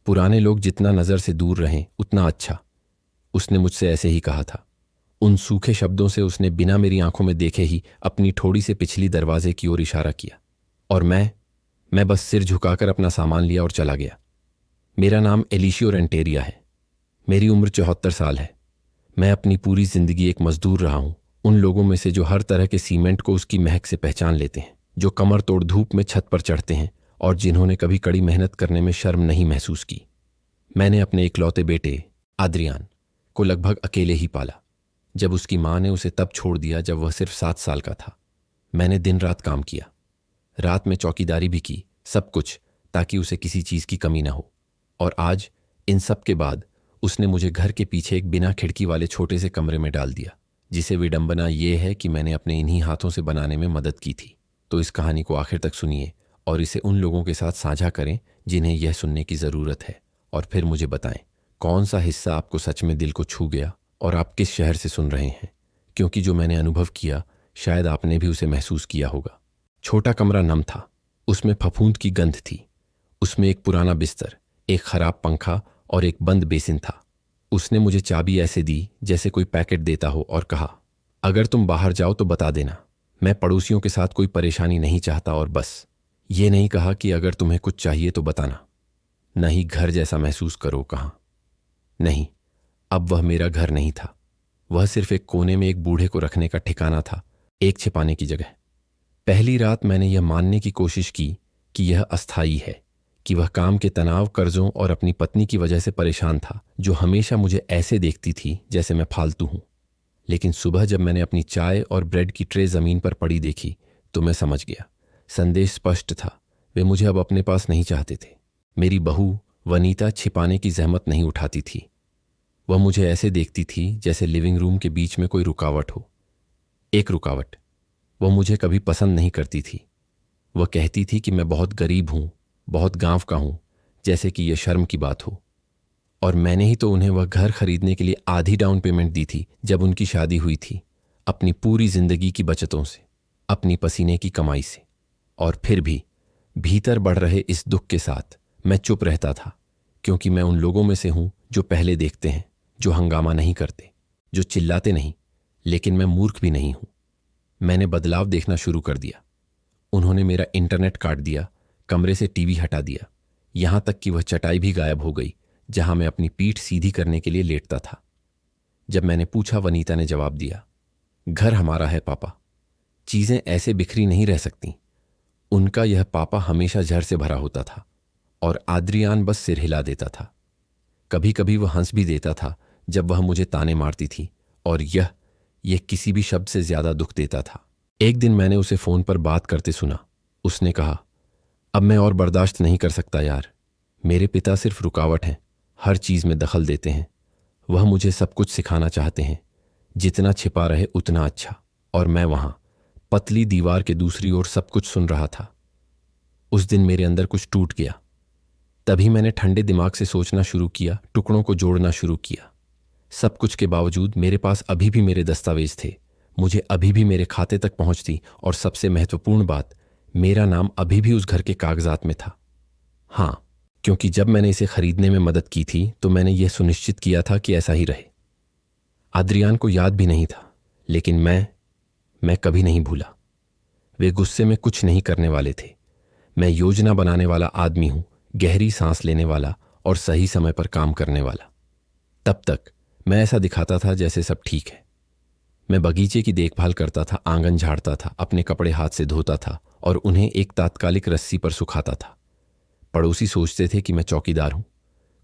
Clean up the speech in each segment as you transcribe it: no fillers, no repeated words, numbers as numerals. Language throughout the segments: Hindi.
पुराने लोग जितना नज़र से दूर रहें उतना अच्छा। उसने मुझसे ऐसे ही कहा था। उन सूखे शब्दों से उसने बिना मेरी आंखों में देखे ही अपनी ठोड़ी से पिछली दरवाजे की ओर इशारा किया और मैं बस सिर झुकाकर अपना सामान लिया और चला गया। मेरा नाम एलिशियो रेंटेरिया है। मेरी उम्र 74 साल है। मैं अपनी पूरी जिंदगी एक मजदूर रहा हूं, उन लोगों में से जो हर तरह के सीमेंट को उसकी महक से पहचान लेते हैं, जो कमर तोड़ धूप में छत पर चढ़ते हैं और जिन्होंने कभी कड़ी मेहनत करने में शर्म नहीं महसूस की। मैंने अपने इकलौते बेटे आद्रियान को लगभग अकेले ही पाला। जब उसकी मां ने उसे तब छोड़ दिया जब वह सिर्फ 7 साल का था। मैंने दिन रात काम किया, रात में चौकीदारी भी की, सब कुछ ताकि उसे किसी चीज की कमी न हो। और आज इन सब के बाद उसने मुझे घर के पीछे एक बिना खिड़की वाले छोटे से कमरे में डाल दिया, जिसे विडंबना यह है कि मैंने अपने इन्हीं हाथों से बनाने में मदद की थी। तो इस कहानी को आखिर तक सुनिए और इसे उन लोगों के साथ साझा करें जिन्हें यह सुनने की ज़रूरत है, और फिर मुझे बताएं कौन सा हिस्सा आपको सच में दिल को छू गया और आप किस शहर से सुन रहे हैं, क्योंकि जो मैंने अनुभव किया शायद आपने भी उसे महसूस किया होगा। छोटा कमरा नम था, उसमें फफूंद की गंध थी। उसमें एक पुराना बिस्तर, एक खराब पंखा और एक बंद बेसिन था। उसने मुझे चाबी ऐसे दी जैसे कोई पैकेट देता हो और कहा, अगर तुम बाहर जाओ तो बता देना, मैं पड़ोसियों के साथ कोई परेशानी नहीं चाहता। और बस ये नहीं कहा कि अगर तुम्हें कुछ चाहिए तो बताना। नहीं घर जैसा महसूस करो कहाँ। नहीं, अब वह मेरा घर नहीं था। वह सिर्फ एक कोने में एक बूढ़े को रखने का ठिकाना था, एक छिपाने की जगह। पहली रात मैंने यह मानने की कोशिश की कि यह अस्थायी है, कि वह काम के तनाव, कर्जों और अपनी पत्नी की वजह से परेशान था, जो हमेशा मुझे ऐसे देखती थी जैसे मैं फालतू हूं। लेकिन सुबह जब मैंने अपनी चाय और ब्रेड की ट्रे जमीन पर पड़ी देखी तो मैं समझ गया। संदेश स्पष्ट था, वे मुझे अब अपने पास नहीं चाहते थे। मेरी बहू वनीता छिपाने की जहमत नहीं उठाती थी। वह मुझे ऐसे देखती थी जैसे लिविंग रूम के बीच में कोई रुकावट हो, एक रुकावट। वह मुझे कभी पसंद नहीं करती थी। वह कहती थी कि मैं बहुत गरीब हूं, बहुत गांव का हूं, जैसे कि यह शर्म की बात हो। और मैंने ही तो उन्हें वह घर खरीदने के लिए आधी डाउन पेमेंट दी थी जब उनकी शादी हुई थी, अपनी पूरी जिंदगी की बचतों से, अपनी पसीने की कमाई से। और फिर भी भीतर बढ़ रहे इस दुख के साथ मैं चुप रहता था, क्योंकि मैं उन लोगों में से हूं जो पहले देखते हैं, जो हंगामा नहीं करते, जो चिल्लाते नहीं। लेकिन मैं मूर्ख भी नहीं हूं। मैंने बदलाव देखना शुरू कर दिया। उन्होंने मेरा इंटरनेट काट दिया, कमरे से टीवी हटा दिया, यहां तक कि वह चटाई भी गायब हो गई जहां मैं अपनी पीठ सीधी करने के लिए लेटता था। जब मैंने पूछा, वनीता ने जवाब दिया, घर हमारा है पापा, चीजें ऐसे बिखरी नहीं रह सकती। उनका यह पापा हमेशा जहर से भरा होता था और आद्रियान बस सिर हिला देता था। कभी कभी वह हंस भी देता था जब वह मुझे ताने मारती थी, और यह किसी भी शब्द से ज्यादा दुख देता था। एक दिन मैंने उसे फोन पर बात करते सुना। उसने कहा, अब मैं और बर्दाश्त नहीं कर सकता यार। मेरे पिता सिर्फ रुकावट हैं, हर चीज में दखल देते हैं। वह मुझे सब कुछ सिखाना चाहते हैं, जितना छिपा रहे उतना अच्छा। और मैं वहां पतली दीवार के दूसरी ओर सब कुछ सुन रहा था। उस दिन मेरे अंदर कुछ टूट गया। तभी मैंने ठंडे दिमाग से सोचना शुरू किया, टुकड़ों को जोड़ना शुरू किया। सब कुछ के बावजूद मेरे पास अभी भी मेरे दस्तावेज थे, मुझे अभी भी मेरे खाते तक पहुंच थी, और सबसे महत्वपूर्ण बात, मेरा नाम अभी भी उस घर के कागजात में था। हां, क्योंकि जब मैंने इसे खरीदने में मदद की थी तो मैंने यह सुनिश्चित किया था कि ऐसा ही रहे। आद्रियान को याद भी नहीं था, लेकिन मैं कभी नहीं भूला। वे गुस्से में कुछ नहीं करने वाले थे। मैं योजना बनाने वाला आदमी हूं, गहरी सांस लेने वाला और सही समय पर काम करने वाला। तब तक मैं ऐसा दिखाता था जैसे सब ठीक है। मैं बगीचे की देखभाल करता था, आंगन झाड़ता था, अपने कपड़े हाथ से धोता था और उन्हें एक तात्कालिक रस्सी पर सुखाता था। पड़ोसी सोचते थे कि मैं चौकीदार हूं।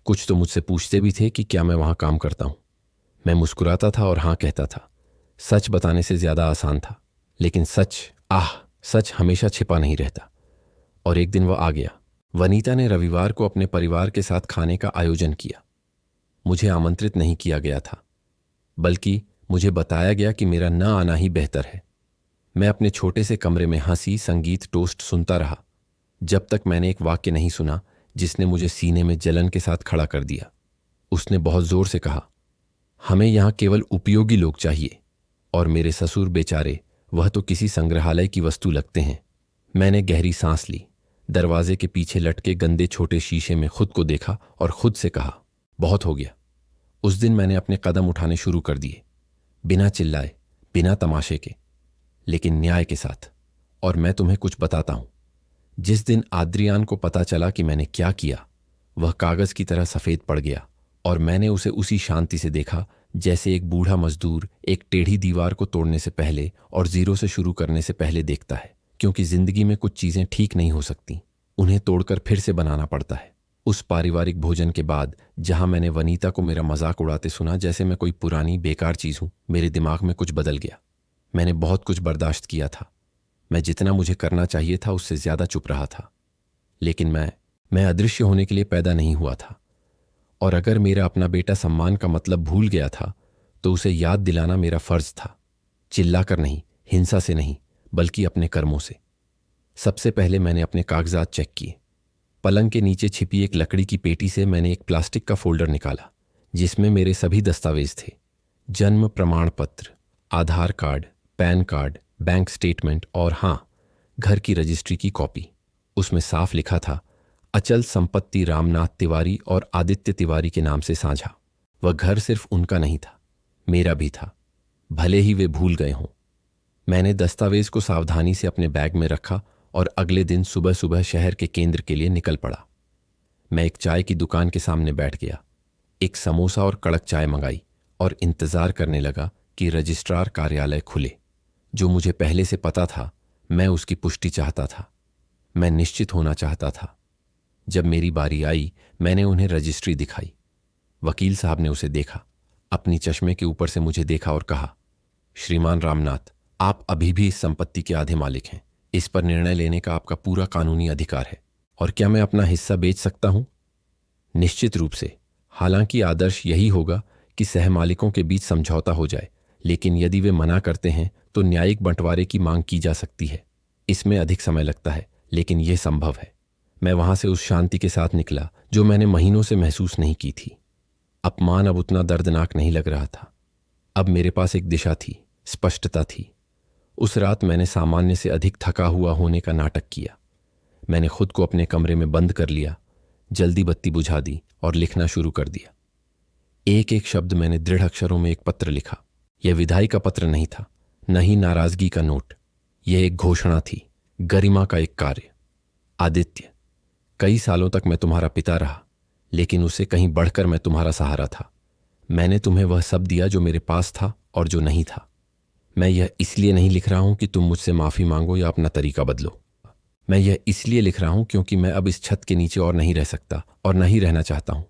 कुछ तो मुझसे पूछते भी थे कि क्या मैं वहां काम करता हूं। मैं मुस्कुराता था और हां कहता था। सच बताने से ज्यादा आसान था, लेकिन सच हमेशा छिपा नहीं रहता। और एक दिन वह आ गया। वनीता ने रविवार को अपने परिवार के साथ खाने का आयोजन किया। मुझे आमंत्रित नहीं किया गया था, बल्कि मुझे बताया गया कि मेरा न आना ही बेहतर है। मैं अपने छोटे से कमरे में हंसी, संगीत, टोस्ट सुनता रहा, जब तक मैंने एक वाक्य नहीं सुना जिसने मुझे सीने में जलन के साथ खड़ा कर दिया। उसने बहुत जोर से कहा, हमें यहां केवल उपयोगी लोग चाहिए। और मेरे ससुर बेचारे, वह तो किसी संग्रहालय की वस्तु लगते हैं। मैंने गहरी सांस ली। दरवाजे के पीछे लटके गंदे छोटे शीशे में खुद को देखा और खुद से कहा, बहुत हो गया। उस दिन मैंने अपने कदम उठाने शुरू कर दिए, बिना चिल्लाए, बिना तमाशे के, लेकिन न्याय के साथ। और मैं तुम्हें कुछ बताता हूं, जिस दिन आद्रियान को पता चला कि मैंने क्या किया, वह कागज की तरह सफेद पड़ गया और मैंने उसे उसी शांति से देखा जैसे एक बूढ़ा मजदूर एक टेढ़ी दीवार को तोड़ने से पहले और जीरो से शुरू करने से पहले देखता है, क्योंकि जिंदगी में कुछ चीजें ठीक नहीं हो सकती, उन्हें तोड़कर फिर से बनाना पड़ता है। उस पारिवारिक भोजन के बाद जहां मैंने वनीता को मेरा मजाक उड़ाते सुना जैसे मैं कोई पुरानी बेकार चीज हूं, मेरे दिमाग में कुछ बदल गया। मैंने बहुत कुछ बर्दाश्त किया था। मैं जितना मुझे करना चाहिए था उससे ज्यादा चुप रहा था। लेकिन मैं अदृश्य होने के लिए पैदा नहीं हुआ था। और अगर मेरा अपना बेटा सम्मान का मतलब भूल गया था तो उसे याद दिलाना मेरा फर्ज था। चिल्लाकर नहीं, हिंसा से नहीं, बल्कि अपने कर्मों से। सबसे पहले मैंने अपने कागजात चेक किए। पलंग के नीचे छिपी एक लकड़ी की पेटी से मैंने एक प्लास्टिक का फोल्डर निकाला जिसमें मेरे सभी दस्तावेज थे, जन्म प्रमाण पत्र, Aadhaar card, PAN card, bank statement और हां, घर की रजिस्ट्री की कॉपी। उसमें साफ लिखा था, अचल संपत्ति रामनाथ तिवारी और आदित्य तिवारी के नाम से साझा। वह घर सिर्फ उनका नहीं था, मेरा भी था, भले ही वे भूल गए हों। मैंने दस्तावेज को सावधानी से अपने बैग में रखा और अगले दिन सुबह सुबह शहर के केंद्र के लिए निकल पड़ा। मैं एक चाय की दुकान के सामने बैठ गया, एक समोसा और कड़क चाय मंगाई और इंतजार करने लगा कि रजिस्ट्रार कार्यालय खुले। जो मुझे पहले से पता था, मैं उसकी पुष्टि चाहता था। मैं निश्चित होना चाहता था। जब मेरी बारी आई, मैंने उन्हें रजिस्ट्री दिखाई। वकील साहब ने उसे देखा, अपनी चश्मे के ऊपर से मुझे देखा और कहा, श्रीमान रामनाथ, आप अभी भी इस संपत्ति के आधे मालिक हैं। इस पर निर्णय लेने का आपका पूरा कानूनी अधिकार है। और क्या मैं अपना हिस्सा बेच सकता हूं? निश्चित रूप से। हालांकि आदर्श यही होगा कि सहमालिकों के बीच समझौता हो जाए, लेकिन यदि वे मना करते हैं तो न्यायिक बंटवारे की मांग की जा सकती है। इसमें अधिक समय लगता है, लेकिन यह संभव है। मैं वहां से उस शांति के साथ निकला जो मैंने महीनों से महसूस नहीं की थी। अपमान अब उतना दर्दनाक नहीं लग रहा था। अब मेरे पास एक दिशा थी, स्पष्टता थी। उस रात मैंने सामान्य से अधिक थका हुआ होने का नाटक किया। मैंने खुद को अपने कमरे में बंद कर लिया, जल्दी बत्ती बुझा दी और लिखना शुरू कर दिया। एक एक शब्द मैंने दृढ़ अक्षरों में एक पत्र लिखा। यह विदाई का पत्र नहीं था, न ही नाराजगी का नोट। यह एक घोषणा थी, गरिमा का एक कार्य। आदित्य, कई सालों तक मैं तुम्हारा पिता रहा, लेकिन उससे कहीं बढ़कर मैं तुम्हारा सहारा था। मैंने तुम्हें वह सब दिया जो मेरे पास था और जो नहीं था। मैं यह इसलिए नहीं लिख रहा हूं कि तुम मुझसे माफी मांगो या अपना तरीका बदलो। मैं यह इसलिए लिख रहा हूं क्योंकि मैं अब इस छत के नीचे और नहीं रह सकता और नहीं रहना चाहता हूं।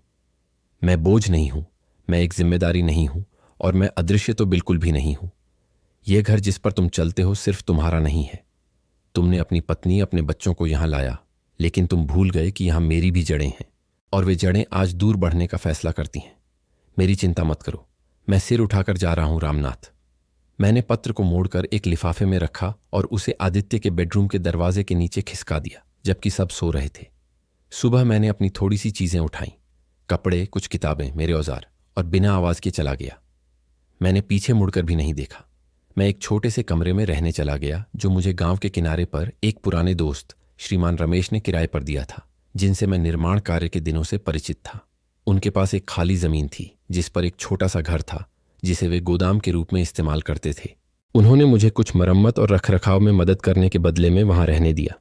मैं बोझ नहीं हूं, मैं एक जिम्मेदारी नहीं हूं, और मैं अदृश्य तो बिल्कुल भी नहीं हूं। यह घर जिस पर तुम चलते हो सिर्फ तुम्हारा नहीं है। तुमने अपनी पत्नी, अपने बच्चों को यहां लाया, लेकिन तुम भूल गए कि यहां मेरी भी जड़ें हैं, और वे जड़ें आज दूर बढ़ने का फैसला करती हैं। मेरी चिंता मत करो, मैं सिर उठाकर जा रहा हूं रामनाथ। मैंने पत्र को मोड़कर एक लिफाफे में रखा और उसे आदित्य के बेडरूम के दरवाजे के नीचे खिसका दिया, जबकि सब सो रहे थे। सुबह मैंने अपनी थोड़ी सी चीजें उठाई, कपड़े, कुछ किताबें, मेरे औजार, और बिना आवाज के चला गया। मैंने पीछे मुड़कर भी नहीं देखा। मैं एक छोटे से कमरे में रहने चला गया जो मुझे गांव के किनारे पर एक पुराने दोस्त श्रीमान रमेश ने किराए पर दिया था, जिनसे मैं निर्माण कार्य के दिनों से परिचित था। उनके पास एक खाली जमीन थी जिस पर एक छोटा सा घर था जिसे वे गोदाम के रूप में इस्तेमाल करते थे। उन्होंने मुझे कुछ मरम्मत और रखरखाव में मदद करने के बदले में वहां रहने दिया।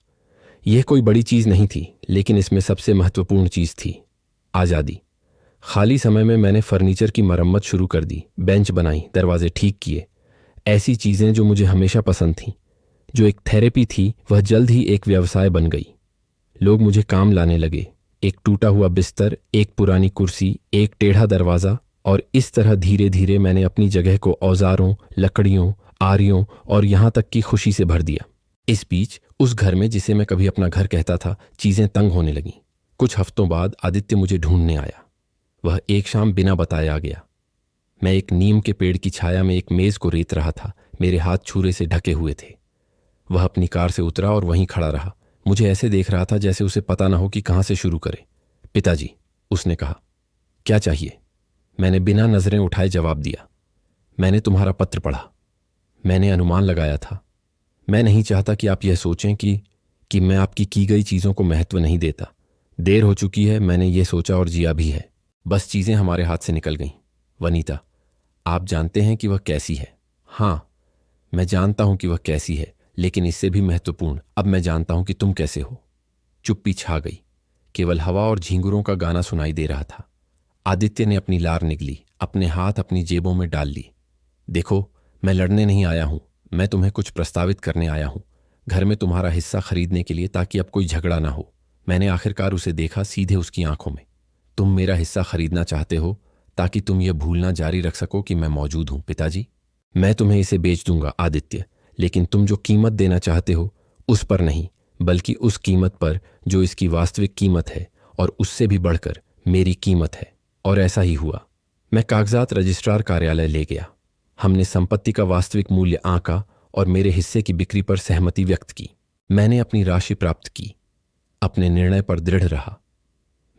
यह कोई बड़ी चीज नहीं थी, लेकिन इसमें सबसे महत्वपूर्ण चीज थी, आज़ादी। खाली समय में मैंने फर्नीचर की मरम्मत शुरू कर दी, बेंच बनाई, दरवाजे ठीक किए। ऐसी चीजें जो मुझे हमेशा पसंद थीं। जो एक थेरेपी थी वह जल्द ही एक व्यवसाय बन गई। लोग मुझे काम लाने लगे, एक टूटा हुआ बिस्तर, एक पुरानी कुर्सी, एक टेढ़ा दरवाजा, और इस तरह धीरे धीरे मैंने अपनी जगह को औजारों, लकड़ियों, आरियों और यहां तक कि खुशी से भर दिया। इस बीच उस घर में, जिसे मैं कभी अपना घर कहता था, चीजें तंग होने लगीं। कुछ हफ्तों बाद आदित्य मुझे ढूंढने आया। वह एक शाम बिना बताए आ गया। मैं एक नीम के पेड़ की छाया में एक मेज को रेत रहा था, मेरे हाथ छुरे से ढके हुए थे। वह अपनी कार से उतरा और वहीं खड़ा रहा, मुझे ऐसे देख रहा था जैसे उसे पता न हो कि कहां से शुरू करे। पिताजी, उसने कहा। क्या चाहिए? मैंने बिना नजरें उठाए जवाब दिया। मैंने तुम्हारा पत्र पढ़ा। मैंने अनुमान लगाया था। मैं नहीं चाहता कि आप यह सोचें कि कि मैं आपकी की गई चीज़ों को महत्व नहीं देता। देर हो चुकी है, मैंने ये सोचा और जिया भी है, बस चीज़ें हमारे हाथ से निकल गईं। वनीता, आप जानते हैं कि वह कैसी है? हाँ, मैं जानता हूं कि वह कैसी है, लेकिन इससे भी महत्वपूर्ण, अब मैं जानता हूं कि तुम कैसे हो। चुप्पी छा गई। केवल हवा और झींगुरों का गाना सुनाई दे रहा था। आदित्य ने अपनी लार निगली, अपने हाथ अपनी जेबों में डाल ली। देखो, मैं लड़ने नहीं आया हूं, मैं तुम्हें कुछ प्रस्तावित करने आया हूं, घर में तुम्हारा हिस्सा खरीदने के लिए, ताकि अब कोई झगड़ा ना हो। मैंने आखिरकार उसे देखा, सीधे उसकी आंखों में। तुम मेरा हिस्सा खरीदना चाहते हो ताकि तुम यह भूलना जारी रख सको कि मैं मौजूद हूं। पिताजी, मैं तुम्हें इसे बेच दूंगा आदित्य, लेकिन तुम जो कीमत देना चाहते हो उस पर नहीं, बल्कि उस कीमत पर जो इसकी वास्तविक कीमत है, और उससे भी बढ़कर मेरी कीमत है। और ऐसा ही हुआ। मैं कागजात रजिस्ट्रार कार्यालय ले गया। हमने संपत्ति का वास्तविक मूल्य आंका और मेरे हिस्से की बिक्री पर सहमति व्यक्त की। मैंने अपनी राशि प्राप्त की। अपने निर्णय पर दृढ़ रहा।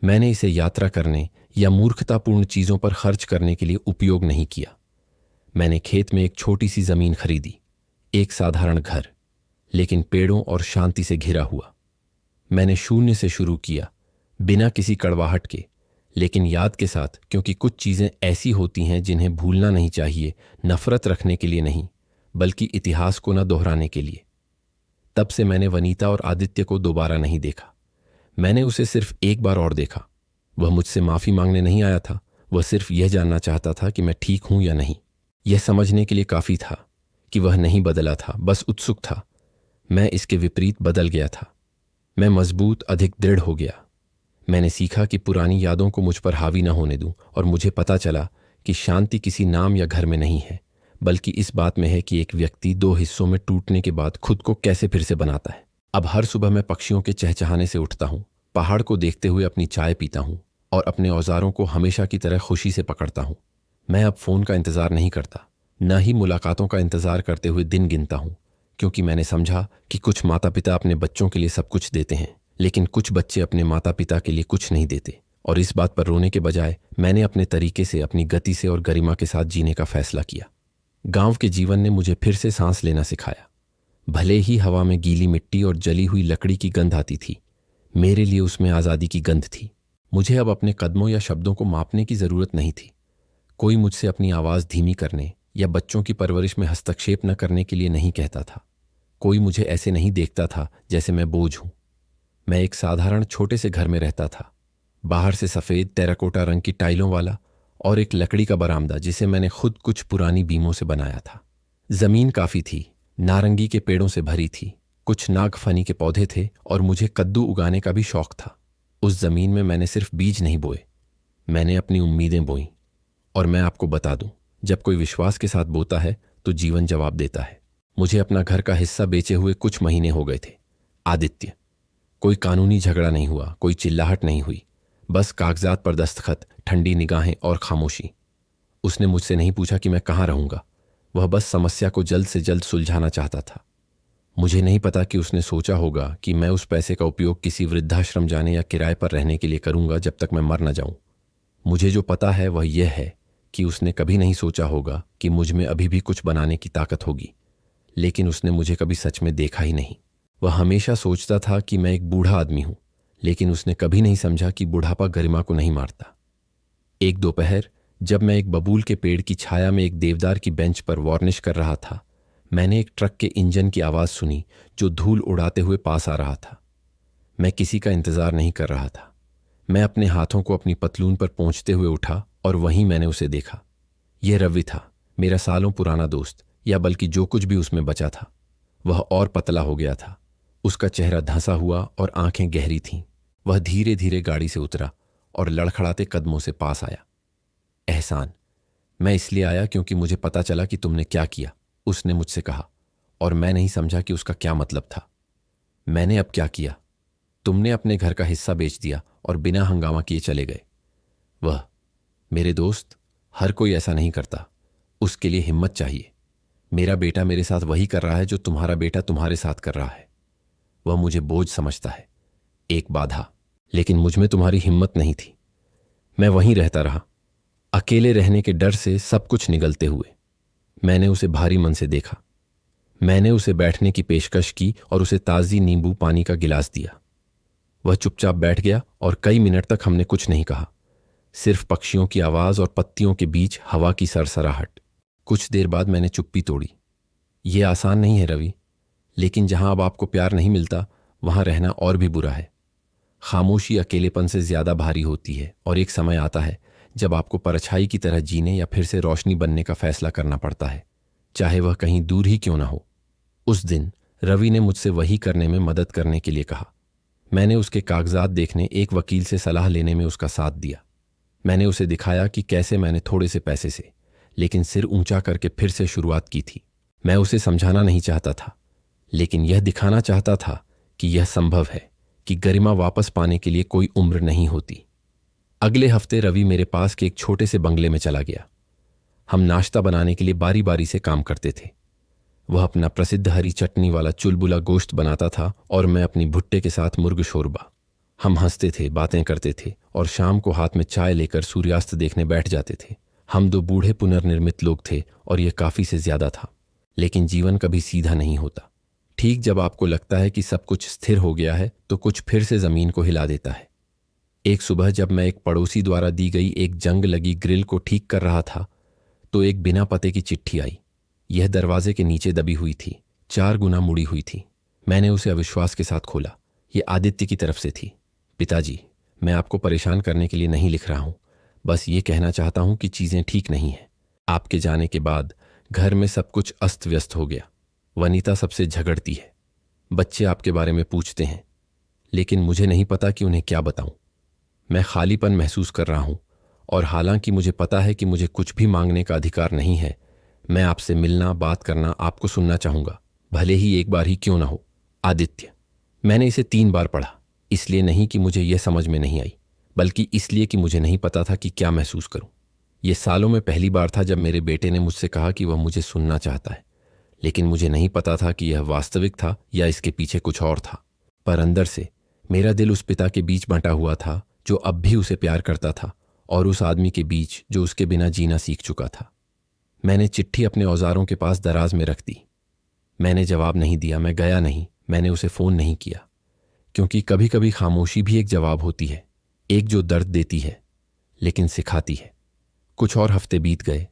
मैंने इसे यात्रा करने या मूर्खतापूर्ण चीजों पर खर्च करने के लिए उपयोग नहीं किया। मैंने खेत में एक छोटी सी जमीन खरीदी, एक साधारण घर, लेकिन पेड़ों और शांति से घिरा हुआ। मैंने शून्य से शुरू किया, बिना किसी कड़वाहट के, लेकिन याद के साथ, क्योंकि कुछ चीजें ऐसी होती हैं जिन्हें भूलना नहीं चाहिए, नफरत रखने के लिए नहीं, बल्कि इतिहास को न दोहराने के लिए। तब से मैंने वनीता और आदित्य को दोबारा नहीं देखा। मैंने उसे सिर्फ एक बार और देखा। वह मुझसे माफी मांगने नहीं आया था, वह सिर्फ यह जानना चाहता था कि मैं ठीक हूं या नहीं। यह समझने के लिए काफी था कि वह नहीं बदला था, बस उत्सुक था। मैं इसके विपरीत बदल गया था। मैं मजबूत, अधिक दृढ़ हो गया। मैंने सीखा कि पुरानी यादों को मुझ पर हावी न होने दूं, और मुझे पता चला कि शांति किसी नाम या घर में नहीं है, बल्कि इस बात में है कि एक व्यक्ति दो हिस्सों में टूटने के बाद खुद को कैसे फिर से बनाता है। अब हर सुबह मैं पक्षियों के चहचहाने से उठता हूं, पहाड़ को देखते हुए अपनी चाय पीता हूं, और अपने औजारों को हमेशा की तरह खुशी से पकड़ता हूं। मैं अब फोन का इंतजार नहीं करता, न ही मुलाकातों का इंतजार करते हुए दिन गिनता हूं, क्योंकि मैंने समझा कि कुछ माता पिता अपने बच्चों के लिए सब कुछ देते हैं, लेकिन कुछ बच्चे अपने माता पिता के लिए कुछ नहीं देते। और इस बात पर रोने के बजाय मैंने अपने तरीके से, अपनी गति से और गरिमा के साथ जीने का फैसला किया। गांव के जीवन ने मुझे फिर से सांस लेना सिखाया। भले ही हवा में गीली मिट्टी और जली हुई लकड़ी की गंध आती थी, मेरे लिए उसमें आज़ादी की गंध थी। मुझे अब अपने कदमों या शब्दों को मापने की जरूरत नहीं थी। कोई मुझसे अपनी आवाज़ धीमी करने या बच्चों की परवरिश में हस्तक्षेप न करने के लिए नहीं कहता था। कोई मुझे ऐसे नहीं देखता था जैसे मैं बोझ हूं। मैं एक साधारण छोटे से घर में रहता था, बाहर से सफ़ेद टेराकोटा रंग की टाइलों वाला, और एक लकड़ी का बरामदा जिसे मैंने खुद कुछ पुरानी बीमों से बनाया था। जमीन काफ़ी थी, नारंगी के पेड़ों से भरी थी, कुछ नागफनी के पौधे थे, और मुझे कद्दू उगाने का भी शौक था। उस जमीन में मैंने सिर्फ बीज नहीं बोए, मैंने अपनी उम्मीदें बोईं। और मैं आपको बता दूं, जब कोई विश्वास के साथ बोता है तो जीवन जवाब देता है। मुझे अपना घर का हिस्सा बेचे हुए कुछ महीने हो गए थे। आदित्य, कोई कानूनी झगड़ा नहीं हुआ, कोई चिल्लाहट नहीं हुई, बस कागजात पर दस्तखत, ठंडी निगाहें और खामोशी। उसने मुझसे नहीं पूछा कि मैं कहाँ रहूंगा, वह बस समस्या को जल्द से जल्द सुलझाना चाहता था। मुझे नहीं पता कि उसने सोचा होगा कि मैं उस पैसे का उपयोग किसी वृद्धाश्रम जाने या किराए पर रहने के लिए करूंगा जब तक मैं मर न जाऊं। मुझे जो पता है वह यह है कि उसने कभी नहीं सोचा होगा कि मुझ में अभी भी कुछ बनाने की ताकत होगी, लेकिन उसने मुझे कभी सच में देखा ही नहीं। वह हमेशा सोचता था कि मैं एक बूढ़ा आदमी हूं, लेकिन उसने कभी नहीं समझा कि बुढ़ापा गरिमा को नहीं मारता। एक दोपहर जब मैं एक बबूल के पेड़ की छाया में एक देवदार की बेंच पर वार्निश कर रहा था, मैंने एक ट्रक के इंजन की आवाज़ सुनी जो धूल उड़ाते हुए पास आ रहा था। मैं किसी का इंतजार नहीं कर रहा था। मैं अपने हाथों को अपनी पतलून पर पोंछते हुए उठा, और वहीं मैंने उसे देखा। यह रवि था, मेरा सालों पुराना दोस्त, या बल्कि जो कुछ भी उसमें बचा था। वह और पतला हो गया था, उसका चेहरा धंसा हुआ और आंखें गहरी थीं। वह धीरे धीरे गाड़ी से उतरा और लड़खड़ाते कदमों से पास आया। एहसान, मैं इसलिए आया क्योंकि मुझे पता चला कि तुमने क्या किया, उसने मुझसे कहा, और मैं नहीं समझा कि उसका क्या मतलब था। मैंने अब क्या किया? तुमने अपने घर का हिस्सा बेच दिया और बिना हंगामा किए चले गए। वह, मेरे दोस्त, हर कोई ऐसा नहीं करता, उसके लिए हिम्मत चाहिए। मेरा बेटा मेरे साथ वही कर रहा है जो तुम्हारा बेटा तुम्हारे साथ कर रहा है। वह मुझे बोझ समझता है, एक बाधा, लेकिन मुझ में तुम्हारी हिम्मत नहीं थी। मैं वहीं रहता रहा, अकेले रहने के डर से सब कुछ निगलते हुए। मैंने उसे भारी मन से देखा। मैंने उसे बैठने की पेशकश की और उसे ताज़ी नींबू पानी का गिलास दिया। वह चुपचाप बैठ गया और कई मिनट तक हमने कुछ नहीं कहा, सिर्फ पक्षियों की आवाज़ और पत्तियों के बीच हवा की सरसराहट। कुछ देर बाद मैंने चुप्पी तोड़ी। ये आसान नहीं है रवि, लेकिन जहां अब आपको प्यार नहीं मिलता वहां रहना और भी बुरा है। खामोशी अकेलेपन से ज्यादा भारी होती है और एक समय आता है जब आपको परछाई की तरह जीने या फिर से रोशनी बनने का फैसला करना पड़ता है, चाहे वह कहीं दूर ही क्यों ना हो। उस दिन रवि ने मुझसे वही करने में मदद करने के लिए कहा। मैंने उसके कागजात देखने, एक वकील से सलाह लेने में उसका साथ दिया। मैंने उसे दिखाया कि कैसे मैंने थोड़े से पैसे से, लेकिन सिर ऊंचा करके फिर से शुरुआत की थी। मैं उसे समझाना नहीं चाहता था, लेकिन यह दिखाना चाहता था कि यह संभव है, कि गरिमा वापस पाने के लिए कोई उम्र नहीं होती। अगले हफ्ते रवि मेरे पास के एक छोटे से बंगले में चला गया। हम नाश्ता बनाने के लिए बारी बारी से काम करते थे। वह अपना प्रसिद्ध हरी चटनी वाला चुलबुला गोश्त बनाता था और मैं अपनी भुट्टे के साथ मुर्ग शोरबा। हम हंसते थे, बातें करते थे और शाम को हाथ में चाय लेकर सूर्यास्त देखने बैठ जाते थे। हम दो बूढ़े पुनर्निर्मित लोग थे और यह काफी से ज्यादा था। लेकिन जीवन कभी सीधा नहीं होता। ठीक जब आपको लगता है कि सब कुछ स्थिर हो गया है तो कुछ फिर से जमीन को हिला देता है। एक सुबह जब मैं एक पड़ोसी द्वारा दी गई एक जंग लगी ग्रिल को ठीक कर रहा था तो एक बिना पते की चिट्ठी आई। यह दरवाजे के नीचे दबी हुई थी, 4 गुना मुड़ी हुई थी। मैंने उसे अविश्वास के साथ खोला। यह आदित्य की तरफ से थी। पिताजी, मैं आपको परेशान करने के लिए नहीं लिख रहा हूं, बस ये कहना चाहता हूं कि चीजें ठीक नहीं हैं। आपके जाने के बाद घर में सब कुछ अस्त व्यस्त हो गया। वनीता सबसे झगड़ती है, बच्चे आपके बारे में पूछते हैं, लेकिन मुझे नहीं पता कि उन्हें क्या बताऊं। मैं खालीपन महसूस कर रहा हूं और हालांकि मुझे पता है कि मुझे कुछ भी मांगने का अधिकार नहीं है, मैं आपसे मिलना, बात करना, आपको सुनना चाहूंगा, भले ही एक बार ही क्यों ना हो। आदित्य। मैंने इसे 3 बार पढ़ा, इसलिए नहीं कि मुझे यह समझ में नहीं आई, बल्कि इसलिए कि मुझे नहीं पता था कि क्या महसूस करूं। यह सालों में पहली बार था जब मेरे बेटे ने मुझसे कहा कि वह मुझे सुनना चाहता है, लेकिन मुझे नहीं पता था कि यह वास्तविक था या इसके पीछे कुछ और था। पर अंदर से मेरा दिल उस पिता के बीच बंटा हुआ था जो अब भी उसे प्यार करता था और उस आदमी के बीच जो उसके बिना जीना सीख चुका था। मैंने चिट्ठी अपने औजारों के पास दराज में रख दी। मैंने जवाब नहीं दिया, मैं गया नहीं, मैंने उसे फोन नहीं किया, क्योंकि कभी कभी खामोशी भी एक जवाब होती है, एक जो दर्द देती है लेकिन सिखाती है। कुछ और हफ्ते बीत गए।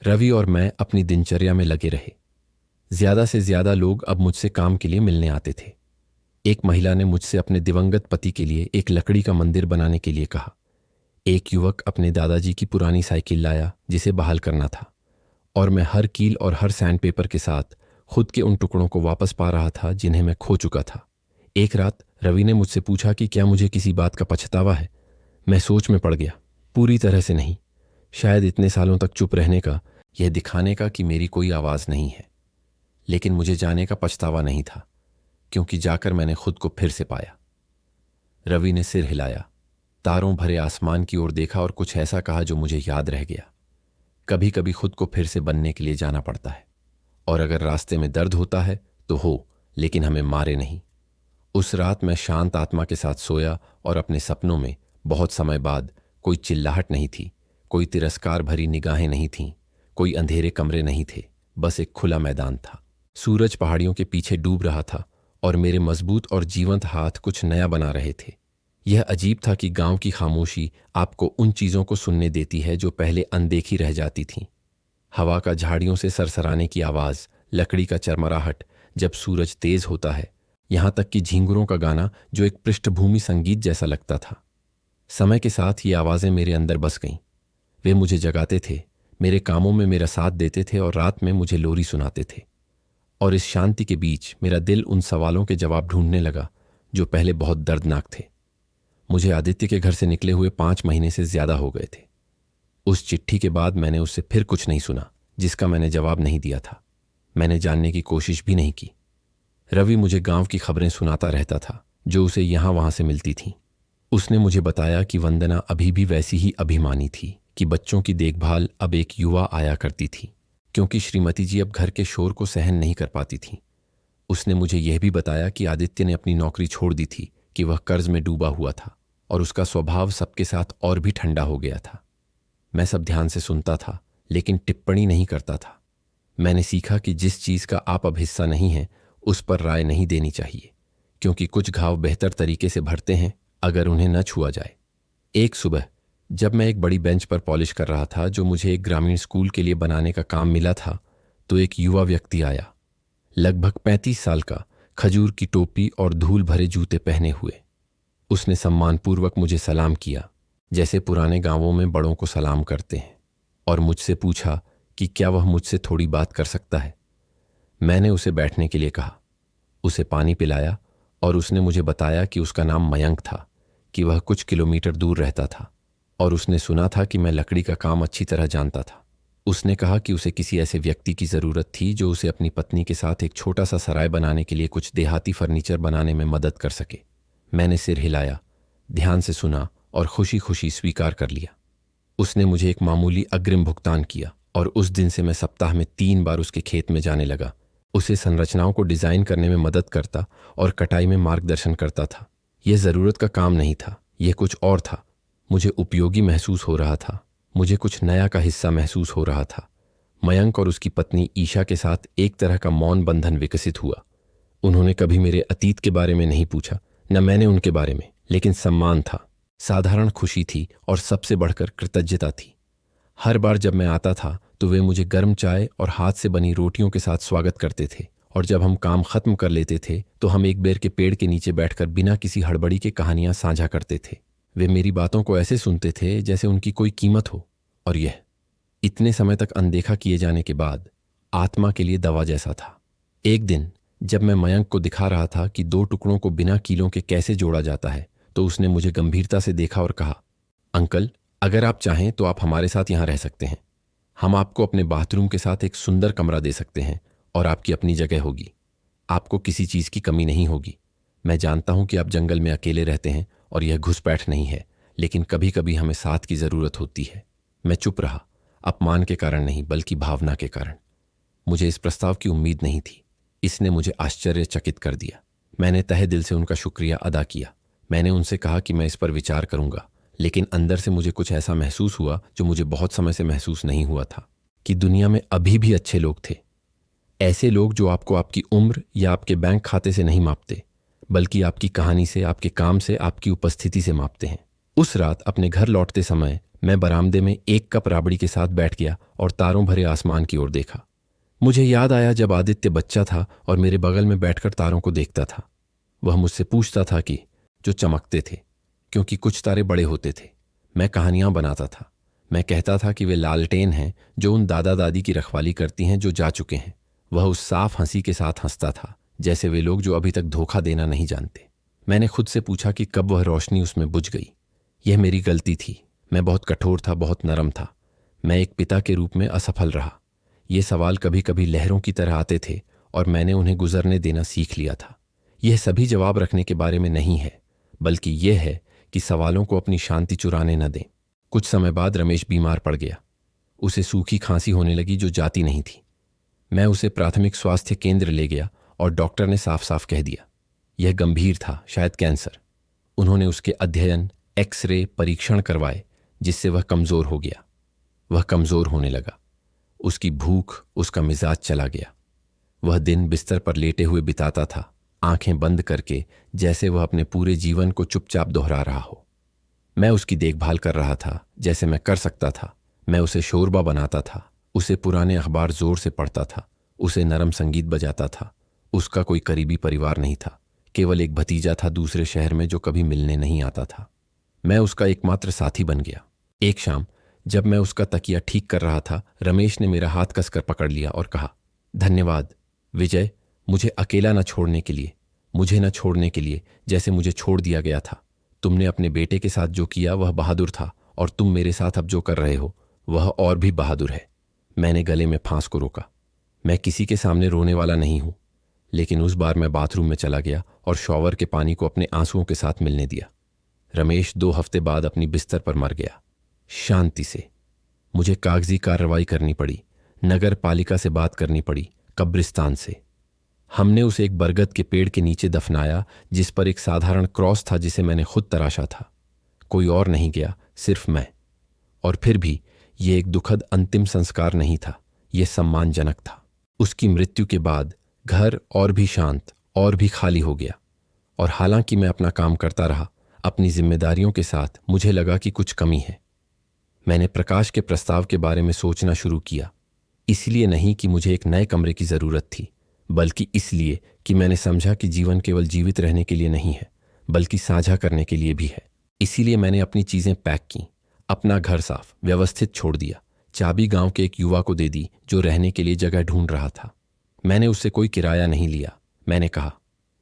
रवि और मैं अपनी दिनचर्या में लगे रहे। ज्यादा से ज्यादा लोग अब मुझसे काम के लिए मिलने आते थे। एक महिला ने मुझसे अपने दिवंगत पति के लिए एक लकड़ी का मंदिर बनाने के लिए कहा। एक युवक अपने दादाजी की पुरानी साइकिल लाया जिसे बहाल करना था, और मैं हर कील और हर सैंडपेपर के साथ खुद के उन टुकड़ों को वापस पा रहा था जिन्हें मैं खो चुका था। एक रात रवि ने मुझसे पूछा कि क्या मुझे किसी बात का पछतावा है। मैं सोच में पड़ गया। पूरी तरह से नहीं, शायद इतने सालों तक चुप रहने का, यह दिखाने का कि मेरी कोई आवाज नहीं है। लेकिन मुझे जाने का पछतावा नहीं था, क्योंकि जाकर मैंने खुद को फिर से पाया। रवि ने सिर हिलाया, तारों भरे आसमान की ओर देखा और कुछ ऐसा कहा जो मुझे याद रह गया। कभी कभी खुद को फिर से बनने के लिए जाना पड़ता है, और अगर रास्ते में दर्द होता है तो हो, लेकिन हमें मारे नहीं। उस रात मैं शांत आत्मा के साथ सोया और अपने सपनों में बहुत समय बाद कोई चिल्लाहट नहीं थी, कोई तिरस्कार भरी निगाहें नहीं थीं, कोई अंधेरे कमरे नहीं थे, बस एक खुला मैदान था। सूरज पहाड़ियों के पीछे डूब रहा था और मेरे मजबूत और जीवंत हाथ कुछ नया बना रहे थे। यह अजीब था कि गांव की खामोशी आपको उन चीजों को सुनने देती है जो पहले अनदेखी रह जाती थीं। हवा का झाड़ियों से सरसराने की आवाज, लकड़ी का चरमराहट जब सूरज तेज होता है, यहां तक कि झींगुरों का गाना जो एक पृष्ठभूमि संगीत जैसा लगता था। समय के साथ ये आवाजें मेरे अंदर बस गईं। वे मुझे जगाते थे, मेरे कामों में मेरा साथ देते थे और रात में मुझे लोरी सुनाते थे। और इस शांति के बीच मेरा दिल उन सवालों के जवाब ढूंढने लगा जो पहले बहुत दर्दनाक थे। मुझे आदित्य के घर से निकले हुए 5 महीने से ज्यादा हो गए थे। उस चिट्ठी के बाद मैंने उससे फिर कुछ नहीं सुना जिसका मैंने जवाब नहीं दिया था। मैंने जानने की कोशिश भी नहीं की। रवि मुझे गांव की खबरें सुनाता रहता था जो उसे यहां वहां से मिलती थीं। उसने मुझे बताया कि वंदना अभी भी वैसी ही अभिमानी थी, कि बच्चों की देखभाल अब एक युवा आया करती थी, क्योंकि श्रीमती जी अब घर के शोर को सहन नहीं कर पाती थीं। उसने मुझे यह भी बताया कि आदित्य ने अपनी नौकरी छोड़ दी थी, कि वह कर्ज में डूबा हुआ था और उसका स्वभाव सबके साथ और भी ठंडा हो गया था। मैं सब ध्यान से सुनता था, लेकिन टिप्पणी नहीं करता था। मैंने सीखा कि जिस चीज़ का आप अब हिस्सा नहीं हैं उस पर राय नहीं देनी चाहिए, क्योंकि कुछ घाव बेहतर तरीके से भरते हैं अगर उन्हें न छुआ जाए। एक सुबह जब मैं एक बड़ी बेंच पर पॉलिश कर रहा था जो मुझे एक ग्रामीण स्कूल के लिए बनाने का काम मिला था, तो एक युवा व्यक्ति आया, लगभग 35 साल का, खजूर की टोपी और धूल भरे जूते पहने हुए। उसने सम्मानपूर्वक मुझे सलाम किया, जैसे पुराने गांवों में बड़ों को सलाम करते हैं, और मुझसे पूछा कि क्या वह मुझसे थोड़ी बात कर सकता है। मैंने उसे बैठने के लिए कहा, उसे पानी पिलाया और उसने मुझे बताया कि उसका नाम मयंक था, कि वह कुछ किलोमीटर दूर रहता था और उसने सुना था कि मैं लकड़ी का काम अच्छी तरह जानता था। उसने कहा कि उसे किसी ऐसे व्यक्ति की ज़रूरत थी जो उसे अपनी पत्नी के साथ एक छोटा सा सराय बनाने के लिए कुछ देहाती फर्नीचर बनाने में मदद कर सके। मैंने सिर हिलाया, ध्यान से सुना और खुशी खुशी स्वीकार कर लिया। उसने मुझे एक मामूली अग्रिम भुगतान किया और उस दिन से मैं सप्ताह में 3 बार उसके खेत में जाने लगा। उसे संरचनाओं को डिज़ाइन करने में मदद करता और कटाई में मार्गदर्शन करता था। यह ज़रूरत का काम नहीं था, यह कुछ और था। मुझे उपयोगी महसूस हो रहा था, मुझे कुछ नया का हिस्सा महसूस हो रहा था। मयंक और उसकी पत्नी ईशा के साथ एक तरह का मौन बंधन विकसित हुआ। उन्होंने कभी मेरे अतीत के बारे में नहीं पूछा, न मैंने उनके बारे में, लेकिन सम्मान था, साधारण खुशी थी और सबसे बढ़कर कृतज्ञता थी। हर बार जब मैं आता था तो वे मुझे गर्म चाय और हाथ से बनी रोटियों के साथ स्वागत करते थे, और जब हम काम खत्म कर लेते थे तो हम एक बेर के पेड़ के नीचे बैठकर बिना किसी हड़बड़ी के कहानियां साझा करते थे। वे मेरी बातों को ऐसे सुनते थे जैसे उनकी कोई कीमत हो, और यह इतने समय तक अनदेखा किए जाने के बाद आत्मा के लिए दवा जैसा था। एक दिन जब मैं मयंक को दिखा रहा था कि 2 टुकड़ों को बिना कीलों के कैसे जोड़ा जाता है, तो उसने मुझे गंभीरता से देखा और कहा, अंकल, अगर आप चाहें तो आप हमारे साथ यहाँ रह सकते हैं। हम आपको अपने बाथरूम के साथ एक सुंदर कमरा दे सकते हैं और आपकी अपनी जगह होगी। आपको किसी चीज़ की कमी नहीं होगी। मैं जानता हूं कि आप जंगल में अकेले रहते हैं और यह घुसपैठ नहीं है, लेकिन कभी कभी हमें साथ की ज़रूरत होती है। मैं चुप रहा, अपमान के कारण नहीं बल्कि भावना के कारण। मुझे इस प्रस्ताव की उम्मीद नहीं थी। इसने मुझे आश्चर्यचकित कर दिया। मैंने तहे दिल से उनका शुक्रिया अदा किया। मैंने उनसे कहा कि मैं इस पर विचार करूंगा, लेकिन अंदर से मुझे कुछ ऐसा महसूस हुआ जो मुझे बहुत समय से महसूस नहीं हुआ था, कि दुनिया में अभी भी अच्छे लोग थे। ऐसे लोग जो आपको आपकी उम्र या आपके बैंक खाते से नहीं मापते, बल्कि आपकी कहानी से, आपके काम से, आपकी उपस्थिति से मापते हैं। उस रात अपने घर लौटते समय मैं बरामदे में 1 कप राबड़ी के साथ बैठ गया और तारों भरे आसमान की ओर देखा। मुझे याद आया जब आदित्य बच्चा था और मेरे बगल में बैठकर तारों को देखता था। वह मुझसे पूछता था कि जो चमकते थे, क्योंकि कुछ तारे बड़े होते थे। मैं कहानियां बनाता था। मैं कहता था कि वे लालटेन हैं जो उन दादा दादी की रखवाली करती हैं जो जा चुके हैं। वह उस साफ हंसी के साथ हंसता था जैसे वे लोग जो अभी तक धोखा देना नहीं जानते। मैंने खुद से पूछा कि कब वह रोशनी उसमें बुझ गई। यह मेरी गलती थी। मैं बहुत कठोर था, बहुत नरम था। मैं एक पिता के रूप में असफल रहा। ये सवाल कभी कभी लहरों की तरह आते थे और मैंने उन्हें गुजरने देना सीख लिया था। यह सभी जवाब रखने के बारे में नहीं है, बल्कि यह है कि सवालों को अपनी शांति चुराने न दें। कुछ समय बाद रमेश बीमार पड़ गया। उसे सूखी खांसी होने लगी जो जाती नहीं थी। मैं उसे प्राथमिक स्वास्थ्य केंद्र ले गया और डॉक्टर ने साफ साफ कह दिया, यह गंभीर था, शायद कैंसर। उन्होंने उसके अध्ययन, एक्सरे, परीक्षण करवाए, जिससे वह कमज़ोर हो गया। वह कमज़ोर होने लगा। उसकी भूख, उसका मिजाज चला गया। वह दिन बिस्तर पर लेटे हुए बिताता था, आंखें बंद करके, जैसे वह अपने पूरे जीवन को चुपचाप दोहरा रहा हो। मैं उसकी देखभाल कर रहा था जैसे मैं कर सकता था। मैं उसे शोरबा बनाता था, उसे पुराने अखबार जोर से पढ़ता था, उसे नरम संगीत बजाता था। उसका कोई करीबी परिवार नहीं था, केवल एक भतीजा था दूसरे शहर में जो कभी मिलने नहीं आता था। मैं उसका एकमात्र साथी बन गया। एक शाम जब मैं उसका तकिया ठीक कर रहा था, रमेश ने मेरा हाथ कसकर पकड़ लिया और कहा, धन्यवाद विजय, मुझे अकेला न छोड़ने के लिए, मुझे न छोड़ने के लिए जैसे मुझे छोड़ दिया गया था। तुमने अपने बेटे के साथ जो किया वह बहादुर था, और तुम मेरे साथ अब जो कर रहे हो वह और भी बहादुर है। मैंने गले में फांस को रोका। मैं किसी के सामने रोने वाला नहीं हूं, लेकिन उस बार मैं बाथरूम में चला गया और शॉवर के पानी को अपने आंसुओं के साथ मिलने दिया। रमेश 2 हफ्ते बाद अपनी बिस्तर पर मर गया, शांति से। मुझे कागजी कार्रवाई करनी पड़ी, नगर पालिका से बात करनी पड़ी, कब्रिस्तान से। हमने उसे एक बरगद के पेड़ के नीचे दफनाया, जिस पर एक साधारण क्रॉस था जिसे मैंने खुद तराशा था। कोई और नहीं गया, सिर्फ मैं। और फिर भी ये एक दुखद अंतिम संस्कार नहीं था, यह सम्मानजनक था। उसकी मृत्यु के बाद घर और भी शांत और भी खाली हो गया, और हालांकि मैं अपना काम करता रहा अपनी जिम्मेदारियों के साथ, मुझे लगा कि कुछ कमी है। मैंने प्रकाश के प्रस्ताव के बारे में सोचना शुरू किया, इसलिए नहीं कि मुझे एक नए कमरे की ज़रूरत थी, बल्कि इसलिए कि मैंने समझा कि जीवन केवल जीवित रहने के लिए नहीं है, बल्कि साझा करने के लिए भी है। इसीलिए मैंने अपनी चीज़ें पैक की, अपना घर साफ व्यवस्थित छोड़ दिया, चाबी गांव के एक युवा को दे दी जो रहने के लिए जगह ढूंढ रहा था। मैंने उससे कोई किराया नहीं लिया। मैंने कहा,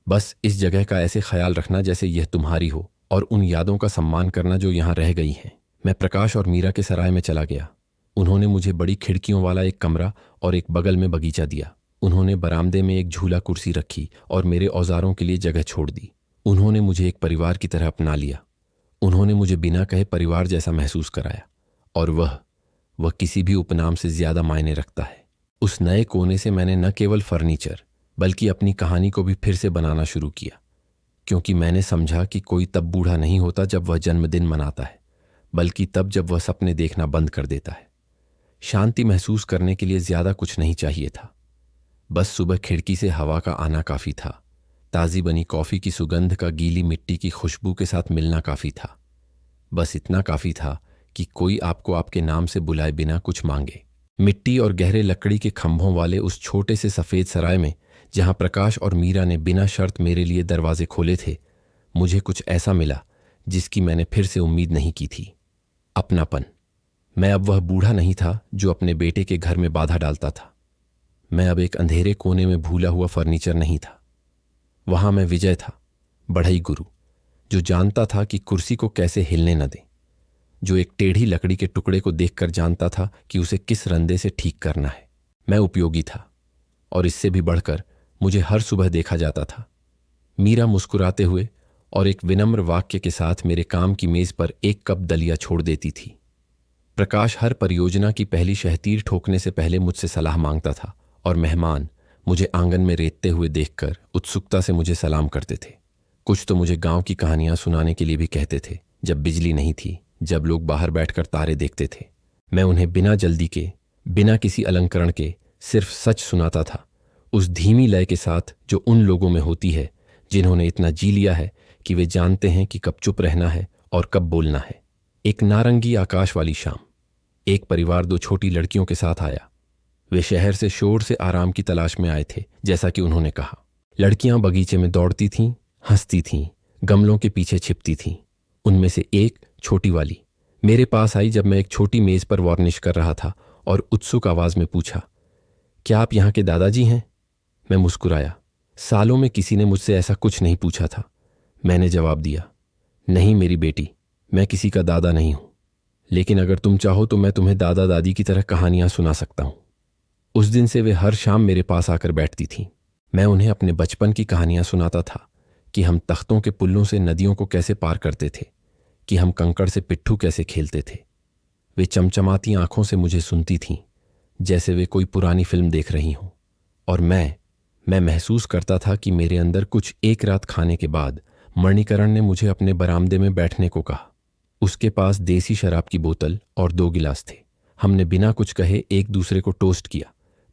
बस इस जगह का ऐसे ख्याल रखना जैसे यह तुम्हारी हो, और उन यादों का सम्मान करना जो यहाँ रह गई हैं। मैं प्रकाश और मीरा के सराय में चला गया। उन्होंने मुझे बड़ी खिड़कियों वाला एक कमरा और एक बगल में बगीचा दिया। उन्होंने बरामदे में एक झूला कुर्सी रखी और मेरे औजारों के लिए जगह छोड़ दी। उन्होंने मुझे एक परिवार की तरह अपना लिया। उन्होंने मुझे बिना कहे परिवार जैसा महसूस कराया, और वह किसी भी उपनाम से ज्यादा मायने रखता है। उस नए कोने से मैंने न केवल फर्नीचर बल्कि अपनी कहानी को भी फिर से बनाना शुरू किया, क्योंकि मैंने समझा कि कोई तब बूढ़ा नहीं होता जब वह जन्मदिन मनाता है, बल्कि तब जब वह सपने देखना बंद कर देता है। शांति महसूस करने के लिए ज्यादा कुछ नहीं चाहिए था। बस सुबह खिड़की से हवा का आना काफी था। ताज़ी बनी कॉफी की सुगंध का गीली मिट्टी की खुशबू के साथ मिलना काफी था। बस इतना काफी था कि कोई आपको आपके नाम से बुलाए बिना कुछ मांगे। मिट्टी और गहरे लकड़ी के खंभों वाले उस छोटे से सफेद सराय में, जहां प्रकाश और मीरा ने बिना शर्त मेरे लिए दरवाजे खोले थे, मुझे कुछ ऐसा मिला जिसकी मैंने फिर से उम्मीद नहीं की थी। अपनापन। मैं अब वह बूढ़ा नहीं था जो अपने बेटे के घर में बाधा डालता था। मैं अब एक अंधेरे कोने में भूला हुआ फर्नीचर नहीं था। वहां मैं विजय था, बढ़ई गुरु, जो जानता था कि कुर्सी को कैसे हिलने न दें, जो एक टेढ़ी लकड़ी के टुकड़े को देखकर जानता था कि उसे किस रंदे से ठीक करना है। मैं उपयोगी था, और इससे भी बढ़कर मुझे हर सुबह देखा जाता था। मीरा मुस्कुराते हुए और एक विनम्र वाक्य के साथ मेरे काम की मेज पर एक कप दलिया छोड़ देती थी। प्रकाश हर परियोजना की पहली शहतीर ठोकने से पहले मुझसे सलाह मांगता था, और मेहमान मुझे आंगन में रेतते हुए देखकर उत्सुकता से मुझे सलाम करते थे। कुछ तो मुझे गांव की कहानियां सुनाने के लिए भी कहते थे, जब बिजली नहीं थी, जब लोग बाहर बैठकर तारे देखते थे। मैं उन्हें बिना जल्दी के, बिना किसी अलंकरण के सिर्फ सच सुनाता था, उस धीमी लय के साथ जो उन लोगों में होती है जिन्होंने इतना जी लिया है कि वे जानते हैं कि कब चुप रहना है और कब बोलना है। एक नारंगी आकाश वाली शाम, एक परिवार 2 छोटी लड़कियों के साथ आया। वे शहर से शोर से आराम की तलाश में आए थे, जैसा कि उन्होंने कहा। लड़कियां बगीचे में दौड़ती थीं, हंसती थीं, गमलों के पीछे छिपती थीं। उनमें से एक, छोटी वाली, मेरे पास आई जब मैं एक छोटी मेज पर वार्निश कर रहा था, और उत्सुक आवाज में पूछा, क्या आप यहाँ के दादाजी हैं? मैं मुस्कुराया। सालों में किसी ने मुझसे ऐसा कुछ नहीं पूछा था। मैंने जवाब दिया, नहीं मेरी बेटी, मैं किसी का दादा नहीं हूं, लेकिन अगर तुम चाहो तो मैं तुम्हें दादा दादी की तरह कहानियां सुना सकता हूं। उस दिन से वे हर शाम मेरे पास आकर बैठती थीं। मैं उन्हें अपने बचपन की कहानियां सुनाता था, कि हम तख्तों के पुल्लों से नदियों को कैसे पार करते थे, कि हम कंकड़ से पिट्ठू कैसे खेलते थे। वे चमचमाती आंखों से मुझे सुनती थीं, जैसे वे कोई पुरानी फिल्म देख रही हों, और मैं महसूस करता था कि मेरे अंदर कुछ। एक रात खाने के बाद मणिकरण ने मुझे अपने बरामदे में बैठने को कहा। उसके पास देसी शराब की बोतल और 2 गिलास थे। हमने बिना कुछ कहे एक दूसरे को टोस्ट किया।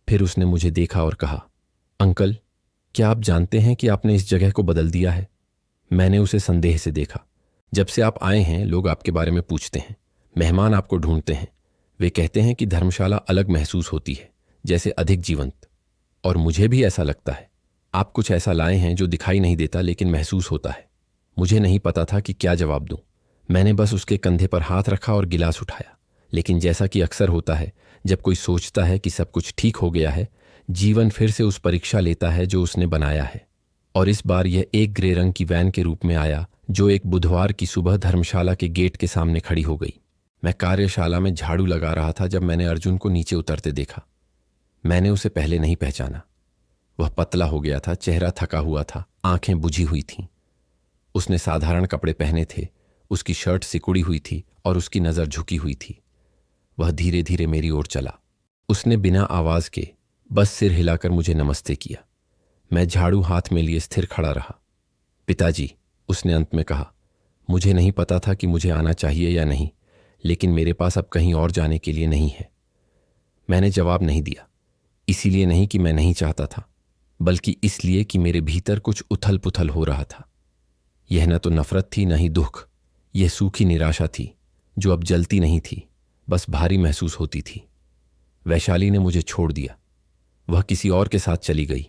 फिर उसने मुझे देखा और कहा, अंकल, क्या आप जानते हैं कि आपने इस जगह को बदल दिया है? मैंने उसे संदेह से देखा। जब से आप आए हैं लोग आपके बारे में पूछते हैं, मेहमान आपको ढूंढते हैं। वे कहते हैं कि धर्मशाला अलग महसूस होती है, जैसे अधिक जीवंत। और मुझे भी ऐसा लगता है। आप कुछ ऐसा लाए हैं जो दिखाई नहीं देता लेकिन महसूस होता है। मुझे नहीं पता था कि क्या जवाब दूं। मैंने बस उसके कंधे पर हाथ रखा और गिलास उठाया। लेकिन जैसा कि अक्सर होता है, जब कोई सोचता है कि सब कुछ ठीक हो गया है, जीवन फिर से उस परीक्षा लेता है जो उसने बनाया है। और इस बार यह एक ग्रे रंग की वैन के रूप में आया, जो एक बुधवार की सुबह धर्मशाला के गेट के सामने खड़ी हो गई। मैं कार्यशाला में झाड़ू लगा रहा था जब मैंने अर्जुन को नीचे उतरते देखा। मैंने उसे पहले नहीं पहचाना। वह पतला हो गया था, चेहरा थका हुआ था, आंखें बुझी हुई थीं। उसने साधारण कपड़े पहने थे, उसकी शर्ट सिकुड़ी हुई थी और उसकी नज़र झुकी हुई थी। वह धीरे धीरे मेरी ओर चला। उसने बिना आवाज के बस सिर हिलाकर मुझे नमस्ते किया। मैं झाड़ू हाथ में लिए स्थिर खड़ा रहा। पिताजी, उसने अंत में कहा। मुझे नहीं पता था कि मुझे आना चाहिए या नहीं, लेकिन मेरे पास अब कहीं और जाने के लिए नहीं है। मैंने जवाब नहीं दिया। इसीलिए नहीं कि मैं नहीं चाहता था, बल्कि इसलिए कि मेरे भीतर कुछ उथल पुथल हो रहा था। यह न तो नफरत थी, न ही दुख। यह सूखी निराशा थी जो अब जलती नहीं थी, बस भारी महसूस होती थी। वैशाली ने मुझे छोड़ दिया। वह किसी और के साथ चली गई।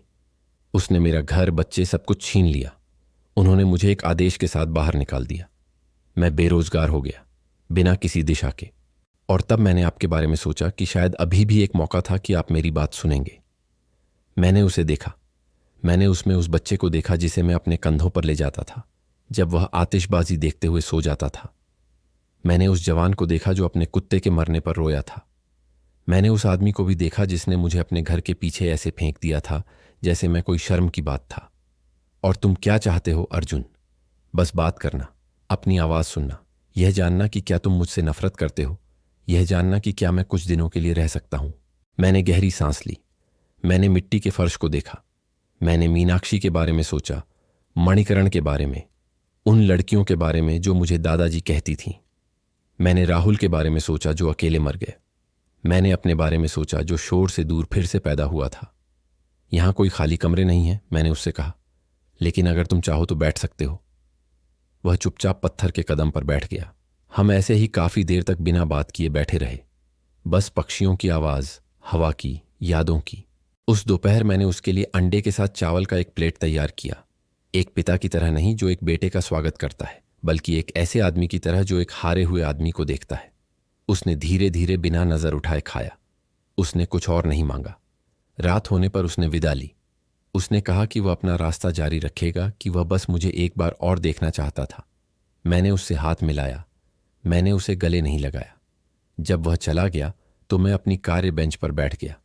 उसने मेरा घर, बच्चे, सब कुछ छीन लिया। उन्होंने मुझे एक आदेश के साथ बाहर निकाल दिया। मैं बेरोजगार हो गया, बिना किसी दिशा के। और तब मैंने आपके बारे में सोचा कि शायद अभी भी एक मौका था कि आप मेरी बात सुनेंगे। मैंने उसे देखा। मैंने उसमें उस बच्चे को देखा जिसे मैं अपने कंधों पर ले जाता था जब वह आतिशबाजी देखते हुए सो जाता था। मैंने उस जवान को देखा जो अपने कुत्ते के मरने पर रोया था। मैंने उस आदमी को भी देखा जिसने मुझे अपने घर के पीछे ऐसे फेंक दिया था जैसे मैं कोई शर्म की बात था। और तुम क्या चाहते हो अर्जुन? बस बात करना, अपनी आवाज सुनना, यह जानना कि क्या तुम मुझसे नफरत करते हो, यह जानना कि क्या मैं कुछ दिनों के लिए रह सकता हूं। मैंने गहरी सांस ली। मैंने मिट्टी के फर्श को देखा। मैंने मीनाक्षी के बारे में सोचा, मणिकरण के बारे में, उन लड़कियों के बारे में जो मुझे दादाजी कहती थीं। मैंने राहुल के बारे में सोचा जो अकेले मर गए। मैंने अपने बारे में सोचा जो शोर से दूर फिर से पैदा हुआ था। यहां कोई खाली कमरे नहीं है, मैंने उससे कहा, लेकिन अगर तुम चाहो तो बैठ सकते हो। वह चुपचाप पत्थर के कदम पर बैठ गया। हम ऐसे ही काफी देर तक बिना बात किए बैठे रहे, बस पक्षियों की आवाज, हवा की, यादों की। उस दोपहर मैंने उसके लिए अंडे के साथ चावल का एक प्लेट तैयार किया। एक पिता की तरह नहीं जो एक बेटे का स्वागत करता है, बल्कि एक ऐसे आदमी की तरह जो एक हारे हुए आदमी को देखता है। उसने धीरे धीरे बिना नजर उठाए खाया। उसने कुछ और नहीं मांगा। रात होने पर उसने विदा ली। उसने कहा कि वह अपना रास्ता जारी रखेगा, कि वह बस मुझे एक बार और देखना चाहता था। मैंने उससे हाथ मिलाया। मैंने उसे गले नहीं लगाया। जब वह चला गया तो मैं अपनी कार्य बेंच पर बैठ गया।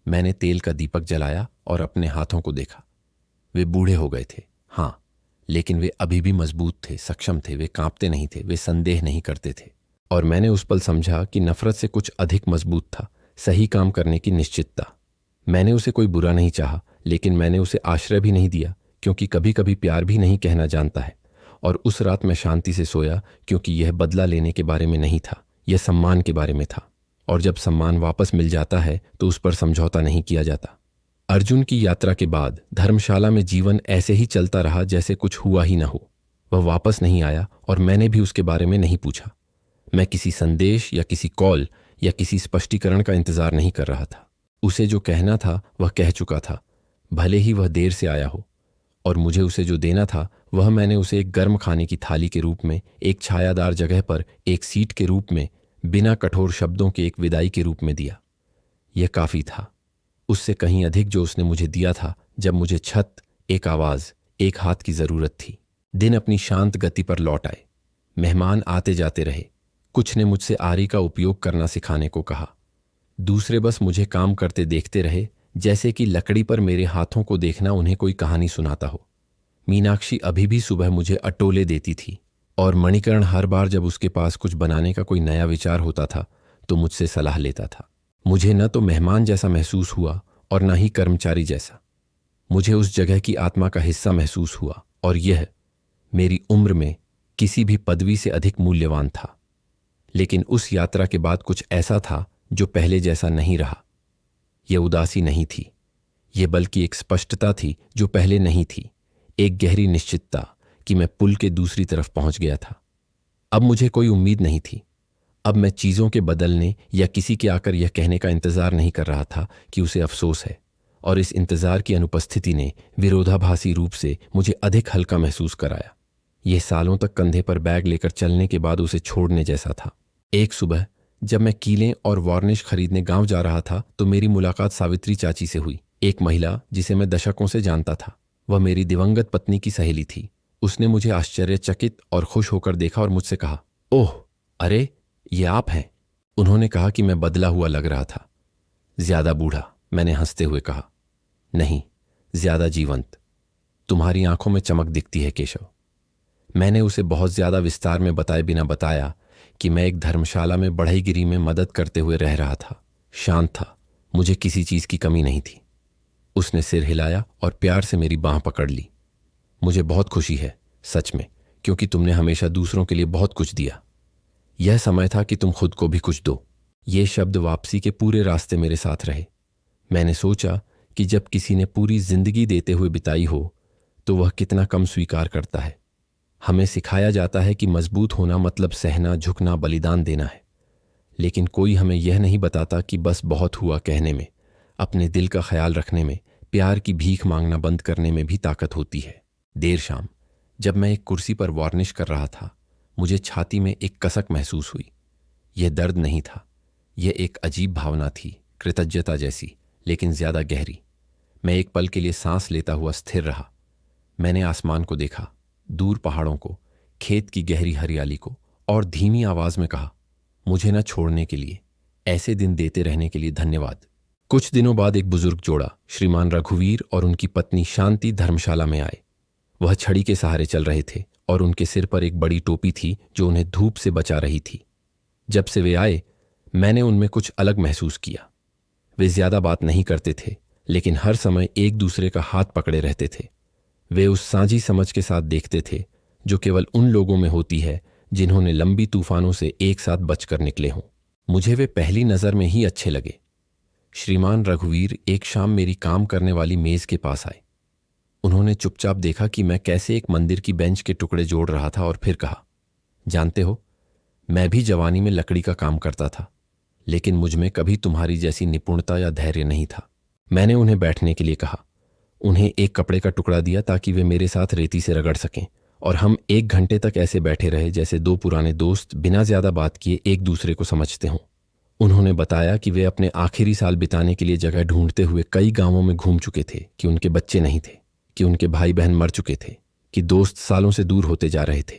मैंने तेल का दीपक जलाया और अपने हाथों को देखा। वे बूढ़े हो गए थे, हाँ, लेकिन वे अभी भी मजबूत थे, सक्षम थे। वे कांपते नहीं थे, वे संदेह नहीं करते थे। और मैंने उस पल समझा कि नफरत से कुछ अधिक मजबूत था सही काम करने की निश्चितता। मैंने उसे कोई बुरा नहीं चाहा, लेकिन मैंने उसे आश्रय भी नहीं दिया, क्योंकि कभी कभी प्यार भी नहीं कहना जानता है। और उस रात मैं शांति से सोया, क्योंकि यह बदला लेने के बारे में नहीं था, यह सम्मान के बारे में था। और जब सम्मान वापस मिल जाता है तो उस पर समझौता नहीं किया जाता। अर्जुन की यात्रा के बाद धर्मशाला में जीवन ऐसे ही चलता रहा जैसे कुछ हुआ ही न हो। वह वापस नहीं आया और मैंने भी उसके बारे में नहीं पूछा। मैं किसी संदेश या किसी कॉल या किसी स्पष्टीकरण का इंतजार नहीं कर रहा था। उसे जो कहना था वह कह चुका था, भले ही वह देर से आया हो। और मुझे उसे जो देना था वह मैंने उसे एक गर्म खाने की थाली के रूप में, एक छायादार जगह पर एक सीट के रूप में, बिना कठोर शब्दों के एक विदाई के रूप में दिया। यह काफी था। उससे कहीं अधिक जो उसने मुझे दिया था जब मुझे छत, एक आवाज, एक हाथ की जरूरत थी। दिन अपनी शांत गति पर लौट आए। मेहमान आते जाते रहे। कुछ ने मुझसे आरी का उपयोग करना सिखाने को कहा। दूसरे बस मुझे काम करते देखते रहे, जैसे कि लकड़ी पर मेरे हाथों को देखना उन्हें कोई कहानी सुनाता हो। मीनाक्षी अभी भी सुबह मुझे अटोले देती थी, और मणिकरण हर बार जब उसके पास कुछ बनाने का कोई नया विचार होता था तो मुझसे सलाह लेता था। मुझे न तो मेहमान जैसा महसूस हुआ और न ही कर्मचारी जैसा। मुझे उस जगह की आत्मा का हिस्सा महसूस हुआ, और यह मेरी उम्र में किसी भी पदवी से अधिक मूल्यवान था। लेकिन उस यात्रा के बाद कुछ ऐसा था जो पहले जैसा नहीं रहा। यह उदासी नहीं थी, यह बल्कि एक स्पष्टता थी जो पहले नहीं थी, एक गहरी निश्चितता कि मैं पुल के दूसरी तरफ पहुंच गया था। अब मुझे कोई उम्मीद नहीं थी। अब मैं चीजों के बदलने या किसी के आकर यह कहने का इंतजार नहीं कर रहा था कि उसे अफसोस है। और इस इंतजार की अनुपस्थिति ने विरोधाभासी रूप से मुझे अधिक हल्का महसूस कराया। यह सालों तक कंधे पर बैग लेकर चलने के बाद उसे छोड़ने जैसा था। एक सुबह जब मैं कीलें और वार्निश खरीदने गांव जा रहा था तो मेरी मुलाकात सावित्री चाची से हुई, एक महिला जिसे मैं दशकों से जानता था। वह मेरी दिवंगत पत्नी की सहेली थी। उसने मुझे आश्चर्यचकित और खुश होकर देखा और मुझसे कहा, ओह, अरे, ये आप हैं। उन्होंने कहा कि मैं बदला हुआ लग रहा था। ज्यादा बूढ़ा, मैंने हंसते हुए कहा। नहीं, ज्यादा जीवंत। तुम्हारी आंखों में चमक दिखती है केशव। मैंने उसे बहुत ज्यादा विस्तार में बताए बिना बताया कि मैं एक धर्मशाला में बढ़ईगिरी में मदद करते हुए रह रहा था। शांत था, मुझे किसी चीज की कमी नहीं थी। उसने सिर हिलाया और प्यार से मेरी बांह पकड़ ली। मुझे बहुत खुशी है, सच में, क्योंकि तुमने हमेशा दूसरों के लिए बहुत कुछ दिया। यह समय था कि तुम खुद को भी कुछ दो। ये शब्द वापसी के पूरे रास्ते मेरे साथ रहे। मैंने सोचा कि जब किसी ने पूरी जिंदगी देते हुए बिताई हो तो वह कितना कम स्वीकार करता है। हमें सिखाया जाता है कि मजबूत होना मतलब सहना, झुकना, बलिदान देना है, लेकिन कोई हमें यह नहीं बताता कि बस बहुत हुआ कहने में, अपने दिल का ख्याल रखने में, प्यार की भीख मांगना बंद करने में भी ताकत होती है। देर शाम जब मैं एक कुर्सी पर वार्निश कर रहा था, मुझे छाती में एक कसक महसूस हुई। यह दर्द नहीं था, यह एक अजीब भावना थी, कृतज्ञता जैसी, लेकिन ज्यादा गहरी। मैं एक पल के लिए सांस लेता हुआ स्थिर रहा। मैंने आसमान को देखा, दूर पहाड़ों को, खेत की गहरी हरियाली को, और धीमी आवाज में कहा, मुझे न छोड़ने के लिए, ऐसे दिन देते रहने के लिए धन्यवाद। कुछ दिनों बाद एक बुजुर्ग जोड़ा, श्रीमान रघुवीर और उनकी पत्नी शांति, धर्मशाला में आए। वह छड़ी के सहारे चल रहे थे और उनके सिर पर एक बड़ी टोपी थी जो उन्हें धूप से बचा रही थी। जब से वे आए, मैंने उनमें कुछ अलग महसूस किया। वे ज्यादा बात नहीं करते थे, लेकिन हर समय एक दूसरे का हाथ पकड़े रहते थे। वे उस साझी समझ के साथ देखते थे जो केवल उन लोगों में होती है जिन्होंने लंबी तूफानों से एक साथ बचकर निकले हों। मुझे वे पहली नजर में ही अच्छे लगे। श्रीमान रघुवीर एक शाम मेरी काम करने वाली मेज के पास आए। उन्होंने चुपचाप देखा कि मैं कैसे एक मंदिर की बेंच के टुकड़े जोड़ रहा था और फिर कहा, जानते हो, मैं भी जवानी में लकड़ी का काम करता था, लेकिन मुझ में कभी तुम्हारी जैसी निपुणता या धैर्य नहीं था। मैंने उन्हें बैठने के लिए कहा, उन्हें एक कपड़े का टुकड़ा दिया ताकि वे मेरे साथ रेती से रगड़ सकें, और हम 1 घंटे तक ऐसे बैठे रहे जैसे दो पुराने दोस्त बिना ज्यादा बात किए एक दूसरे को समझते हों। उन्होंने बताया कि वे अपने आखिरी साल बिताने के लिए जगह ढूंढते हुए कई गांवों में घूम चुके थे, कि उनके बच्चे नहीं थे, कि उनके भाई बहन मर चुके थे, कि दोस्त सालों से दूर होते जा रहे थे।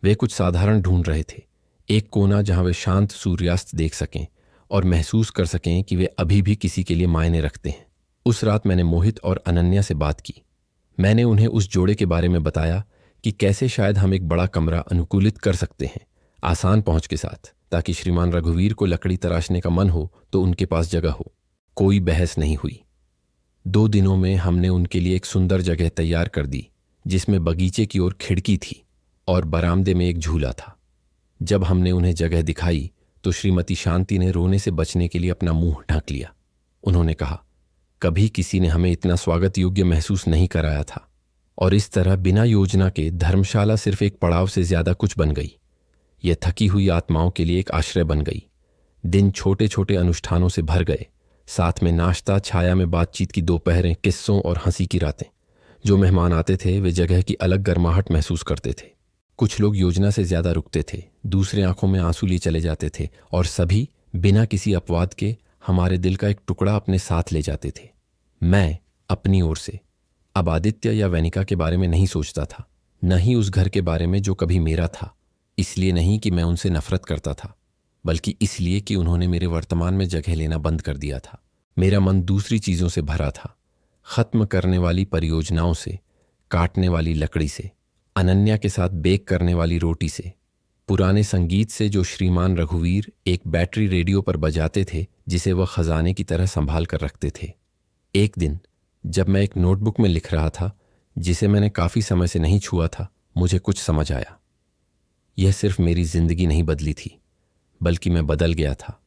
वे कुछ साधारण ढूंढ रहे थे, एक कोना जहां वे शांत सूर्यास्त देख सकें और महसूस कर सकें कि वे अभी भी किसी के लिए मायने रखते हैं। उस रात मैंने मोहित और अनन्या से बात की। मैंने उन्हें उस जोड़े के बारे में बताया कि कैसे शायद हम एक बड़ा कमरा अनुकूलित कर सकते हैं, आसान पहुंच के साथ, ताकि श्रीमान रघुवीर को लकड़ी तराशने का मन हो तो उनके पास जगह हो। कोई बहस नहीं हुई। 2 दिनों में हमने उनके लिए एक सुंदर जगह तैयार कर दी, जिसमें बगीचे की ओर खिड़की थी और बरामदे में एक झूला था। जब हमने उन्हें जगह दिखाई तो श्रीमती शांति ने रोने से बचने के लिए अपना मुंह ढक लिया। उन्होंने कहा, कभी किसी ने हमें इतना स्वागत योग्य महसूस नहीं कराया था। और इस तरह बिना योजना के धर्मशाला सिर्फ एक पड़ाव से ज्यादा कुछ बन गई। यह थकी हुई आत्माओं के लिए एक आश्रय बन गई। दिन छोटे छोटे अनुष्ठानों से भर गए, साथ में नाश्ता, छाया में बातचीत की दोपहरें, किस्सों और हंसी की रातें। जो मेहमान आते थे वे जगह की अलग गर्माहट महसूस करते थे। कुछ लोग योजना से ज्यादा रुकते थे, दूसरे आंखों में आंसू लिए चले जाते थे, और सभी बिना किसी अपवाद के हमारे दिल का एक टुकड़ा अपने साथ ले जाते थे। मैं अपनी ओर से अब आदित्य या वैनिका के बारे में नहीं सोचता था, न ही उस घर के बारे में जो कभी मेरा था। इसलिए नहीं कि मैं उनसे नफरत करता था, बल्कि इसलिए कि उन्होंने मेरे वर्तमान में जगह लेना बंद कर दिया था। मेरा मन दूसरी चीजों से भरा था, खत्म करने वाली परियोजनाओं से, काटने वाली लकड़ी से, अनन्या के साथ बेक करने वाली रोटी से, पुराने संगीत से जो श्रीमान रघुवीर एक बैटरी रेडियो पर बजाते थे, जिसे वह खजाने की तरह संभाल कर रखते थे। एक दिन जब मैं एक नोटबुक में लिख रहा था, जिसे मैंने काफी समय से नहीं छुआ था, मुझे कुछ समझ आया। यह सिर्फ मेरी जिंदगी नहीं बदली थी, बल्कि मैं बदल गया था।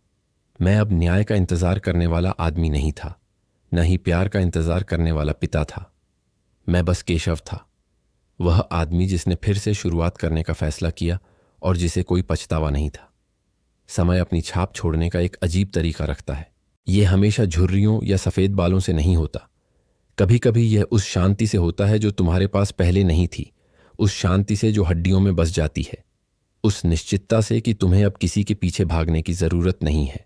मैं अब न्याय का इंतजार करने वाला आदमी नहीं था, न ही प्यार का इंतजार करने वाला पिता था। मैं बस केशव था, वह आदमी जिसने फिर से शुरुआत करने का फैसला किया और जिसे कोई पछतावा नहीं था। समय अपनी छाप छोड़ने का एक अजीब तरीका रखता है। यह हमेशा झुर्रियों या सफेद बालों से नहीं होता। कभी कभी यह उस शांति से होता है जो तुम्हारे पास पहले नहीं थी, उस शांति से जो हड्डियों में बस जाती है, उस निश्चितता से कि तुम्हें अब किसी के पीछे भागने की जरूरत नहीं है।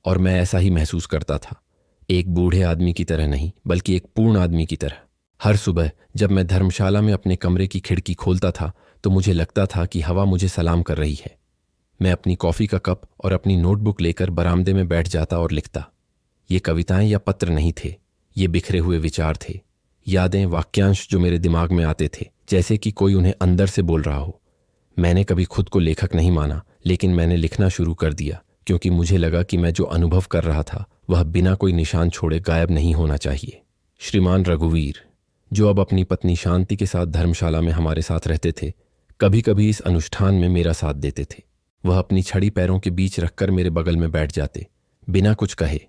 और मैं ऐसा ही महसूस करता था, एक बूढ़े आदमी की तरह नहीं, बल्कि एक पूर्ण आदमी की तरह। हर सुबह जब मैं धर्मशाला में अपने कमरे की खिड़की खोलता था तो मुझे लगता था कि हवा मुझे सलाम कर रही है। मैं अपनी कॉफी का कप और अपनी नोटबुक लेकर बरामदे में बैठ जाता और लिखता। ये कविताएं या पत्र नहीं थे, ये बिखरे हुए विचार थे, यादें, वाक्यांश जो मेरे दिमाग में आते थे, जैसे कि कोई उन्हें अंदर से बोल रहा हो। मैंने कभी खुद को लेखक नहीं माना, लेकिन मैंने लिखना शुरू कर दिया, क्योंकि मुझे लगा कि मैं जो अनुभव कर रहा था वह बिना कोई निशान छोड़े गायब नहीं होना चाहिए। श्रीमान रघुवीर, जो अब अपनी पत्नी शांति के साथ धर्मशाला में हमारे साथ रहते थे, कभी कभी इस अनुष्ठान में मेरा साथ देते थे। वह अपनी छड़ी पैरों के बीच रखकर मेरे बगल में बैठ जाते, बिना कुछ कहे,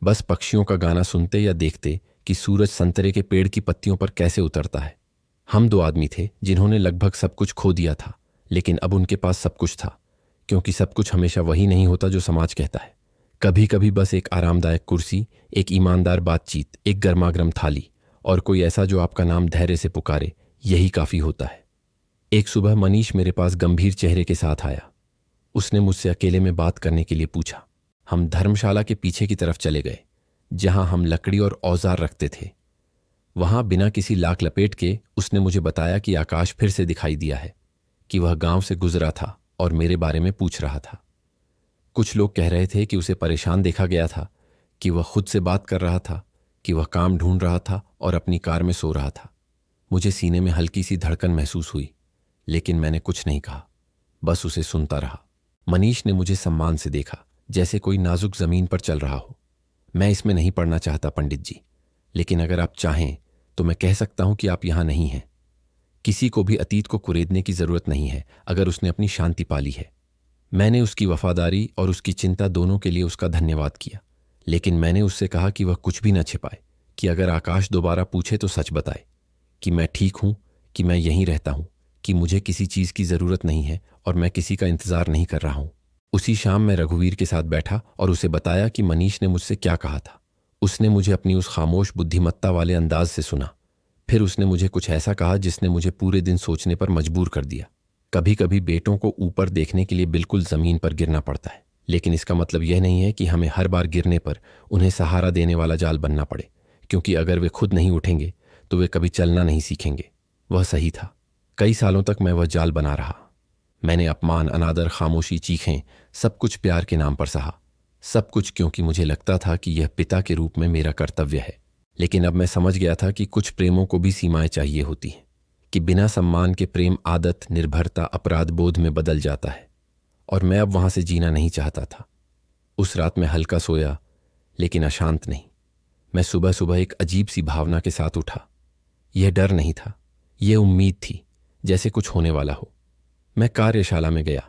बस पक्षियों का गाना सुनते या देखते कि सूरज संतरे के पेड़ की पत्तियों पर कैसे उतरता है। हम दो आदमी थे जिन्होंने लगभग सब कुछ खो दिया था, लेकिन अब उनके पास सब कुछ था, क्योंकि सब कुछ हमेशा वही नहीं होता जो समाज कहता है। कभी कभी बस एक आरामदायक कुर्सी, एक ईमानदार बातचीत, एक गर्मागर्म थाली और कोई ऐसा जो आपका नाम धैर्य से पुकारे, यही काफी होता है। एक सुबह मनीष मेरे पास गंभीर चेहरे के साथ आया। उसने मुझसे अकेले में बात करने के लिए पूछा। हम धर्मशाला के पीछे की तरफ चले गए, जहां हम लकड़ी और औजार रखते थे। वहां बिना किसी लाक लपेट के उसने मुझे बताया कि आकाश फिर से दिखाई दिया है, कि वह गांव से गुजरा था और मेरे बारे में पूछ रहा था। कुछ लोग कह रहे थे कि उसे परेशान देखा गया था, कि वह खुद से बात कर रहा था, कि वह काम ढूंढ रहा था और अपनी कार में सो रहा था। मुझे सीने में हल्की सी धड़कन महसूस हुई, लेकिन मैंने कुछ नहीं कहा, बस उसे सुनता रहा। मनीष ने मुझे सम्मान से देखा, जैसे कोई नाजुक जमीन पर चल रहा हो। मैं इसमें नहीं पढ़ना चाहता पंडित जी, लेकिन अगर आप चाहें तो मैं कह सकता हूं कि आप यहां नहीं हैं। किसी को भी अतीत को कुरेदने की जरूरत नहीं है अगर उसने अपनी शांति पाली है। मैंने उसकी वफादारी और उसकी चिंता दोनों के लिए उसका धन्यवाद किया, लेकिन मैंने उससे कहा कि वह कुछ भी न छिपाए, कि अगर आकाश दोबारा पूछे तो सच बताए, कि मैं ठीक हूं, कि मैं यहीं रहता हूं, कि मुझे किसी चीज की जरूरत नहीं है और मैं किसी का इंतजार नहीं कर रहा हूं। उसी शाम मैं रघुवीर के साथ बैठा और उसे बताया कि मनीष ने मुझसे क्या कहा था। उसने मुझे अपनी उस खामोश बुद्धिमत्ता वाले अंदाज से सुना। फिर उसने मुझे कुछ ऐसा कहा जिसने मुझे पूरे दिन सोचने पर मजबूर कर दिया। कभी कभी बेटों को ऊपर देखने के लिए बिल्कुल जमीन पर गिरना पड़ता है, लेकिन इसका मतलब यह नहीं है कि हमें हर बार गिरने पर उन्हें सहारा देने वाला जाल बनना पड़े, क्योंकि अगर वे खुद नहीं उठेंगे तो वे कभी चलना नहीं सीखेंगे। वह सही था। कई सालों तक मैं वह जाल बना रहा। मैंने अपमान, अनादर, खामोशी, चीखें, सब कुछ प्यार के नाम पर सहा। सब कुछ क्योंकि मुझे लगता था कि यह पिता के रूप में मेरा कर्तव्य है। लेकिन अब मैं समझ गया था कि कुछ प्रेमों को भी सीमाएं चाहिए होती हैं, कि बिना सम्मान के प्रेम आदत, निर्भरता, अपराध बोध में बदल जाता है, और मैं अब वहां से जीना नहीं चाहता था। उस रात मैं हल्का सोया, लेकिन अशांत नहीं। मैं सुबह सुबह एक अजीब सी भावना के साथ उठा। यह डर नहीं था, यह उम्मीद थी, जैसे कुछ होने वाला हो। मैं कार्यशाला में गया,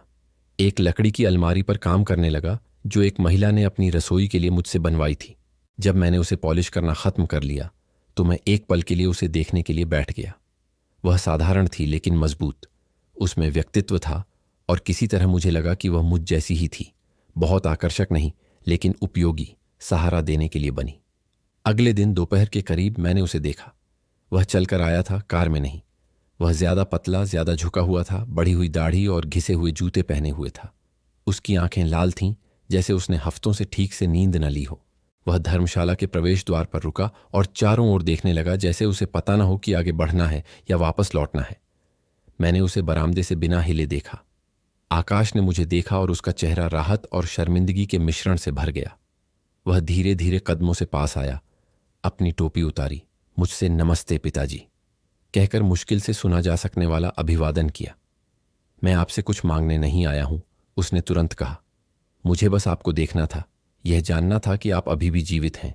एक लकड़ी की अलमारी पर काम करने लगा जो एक महिला ने अपनी रसोई के लिए मुझसे बनवाई थी। जब मैंने उसे पॉलिश करना खत्म कर लिया तो मैं एक पल के लिए उसे देखने के लिए बैठ गया। वह साधारण थी लेकिन मजबूत। उसमें व्यक्तित्व था और किसी तरह मुझे लगा कि वह मुझ जैसी ही थी। बहुत आकर्षक नहीं, लेकिन उपयोगी, सहारा देने के लिए बनी। अगले दिन दोपहर के करीब मैंने उसे देखा। वह चलकर आया था, कार में नहीं। वह ज्यादा पतला, ज्यादा झुका हुआ था, बढ़ी हुई दाढ़ी और घिसे हुए जूते पहने हुए था। उसकी आंखें लाल थीं, जैसे उसने हफ्तों से ठीक से नींद न ली हो। वह धर्मशाला के प्रवेश द्वार पर रुका और चारों ओर देखने लगा, जैसे उसे पता न हो कि आगे बढ़ना है या वापस लौटना है। मैंने उसे बरामदे से बिना हिले देखा। आकाश ने मुझे देखा और उसका चेहरा राहत और शर्मिंदगी के मिश्रण से भर गया। वह धीरे धीरे कदमों से पास आया, अपनी टोपी उतारी, मुझसे नमस्ते पिताजी कहकर मुश्किल से सुना जा सकने वाला अभिवादन किया। मैं आपसे कुछ मांगने नहीं आया हूं, उसने तुरंत कहा। मुझे बस आपको देखना था, यह जानना था कि आप अभी भी जीवित हैं।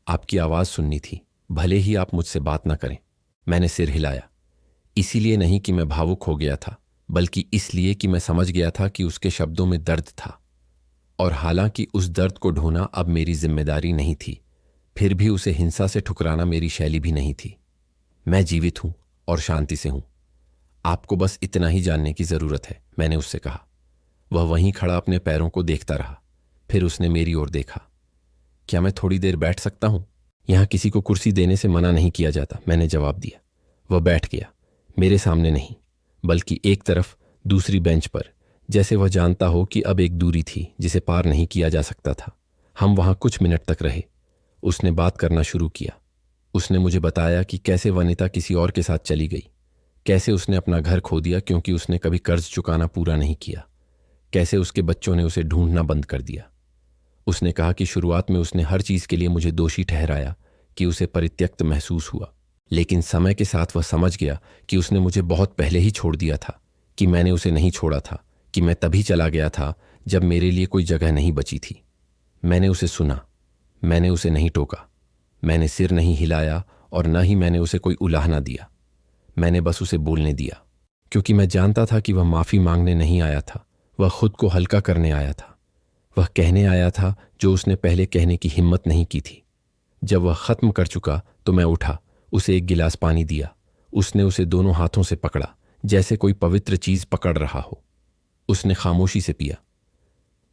आपकी आवाज सुननी थी, भले ही आप मुझसे बात न करें। मैंने सिर हिलाया, इसीलिए नहीं कि मैं भावुक हो गया था, बल्कि इसलिए कि मैं समझ गया था कि उसके शब्दों में दर्द था, और हालांकि उस दर्द को ढोना अब मेरी जिम्मेदारी नहीं थी, फिर भी उसे हिंसा से ठुकराना मेरी शैली भी नहीं थी। मैं जीवित हूं और शांति से हूं, आपको बस इतना ही जानने की जरूरत है, मैंने उससे कहा। वह वहीं खड़ा अपने पैरों को देखता रहा। फिर उसने मेरी ओर देखा। क्या मैं थोड़ी देर बैठ सकता हूं? यहां किसी को कुर्सी देने से मना नहीं किया जाता, मैंने जवाब दिया। वह बैठ गया, मेरे सामने नहीं, बल्कि एक तरफ दूसरी बेंच पर, जैसे वह जानता हो कि अब एक दूरी थी जिसे पार नहीं किया जा सकता था। हम वहां कुछ मिनट तक रहे। उसने बात करना शुरू किया। उसने मुझे बताया कि कैसे वनिता किसी और के साथ चली गई, कैसे उसने अपना घर खो दिया क्योंकि उसने कभी कर्ज चुकाना पूरा नहीं किया, कैसे उसके बच्चों ने उसे ढूंढना बंद कर दिया। उसने कहा कि शुरुआत में उसने हर चीज के लिए मुझे दोषी ठहराया, कि उसे परित्यक्त महसूस हुआ, लेकिन समय के साथ वह समझ गया कि उसने मुझे बहुत पहले ही छोड़ दिया था, कि मैंने उसे नहीं छोड़ा था, कि मैं तभी चला गया था जब मेरे लिए कोई जगह नहीं बची थी। मैंने उसे सुना, मैंने उसे नहीं टोका, मैंने सिर नहीं हिलाया और न ही मैंने उसे कोई उलाहना दिया। मैंने बस उसे बोलने दिया, क्योंकि मैं जानता था कि वह माफी मांगने नहीं आया था, वह खुद को हल्का करने आया था। वह कहने आया था जो उसने पहले कहने की हिम्मत नहीं की थी। जब वह ख़त्म कर चुका तो मैं उठा, उसे एक गिलास पानी दिया। उसने उसे दोनों हाथों से पकड़ा जैसे कोई पवित्र चीज़ पकड़ रहा हो। उसने खामोशी से पिया।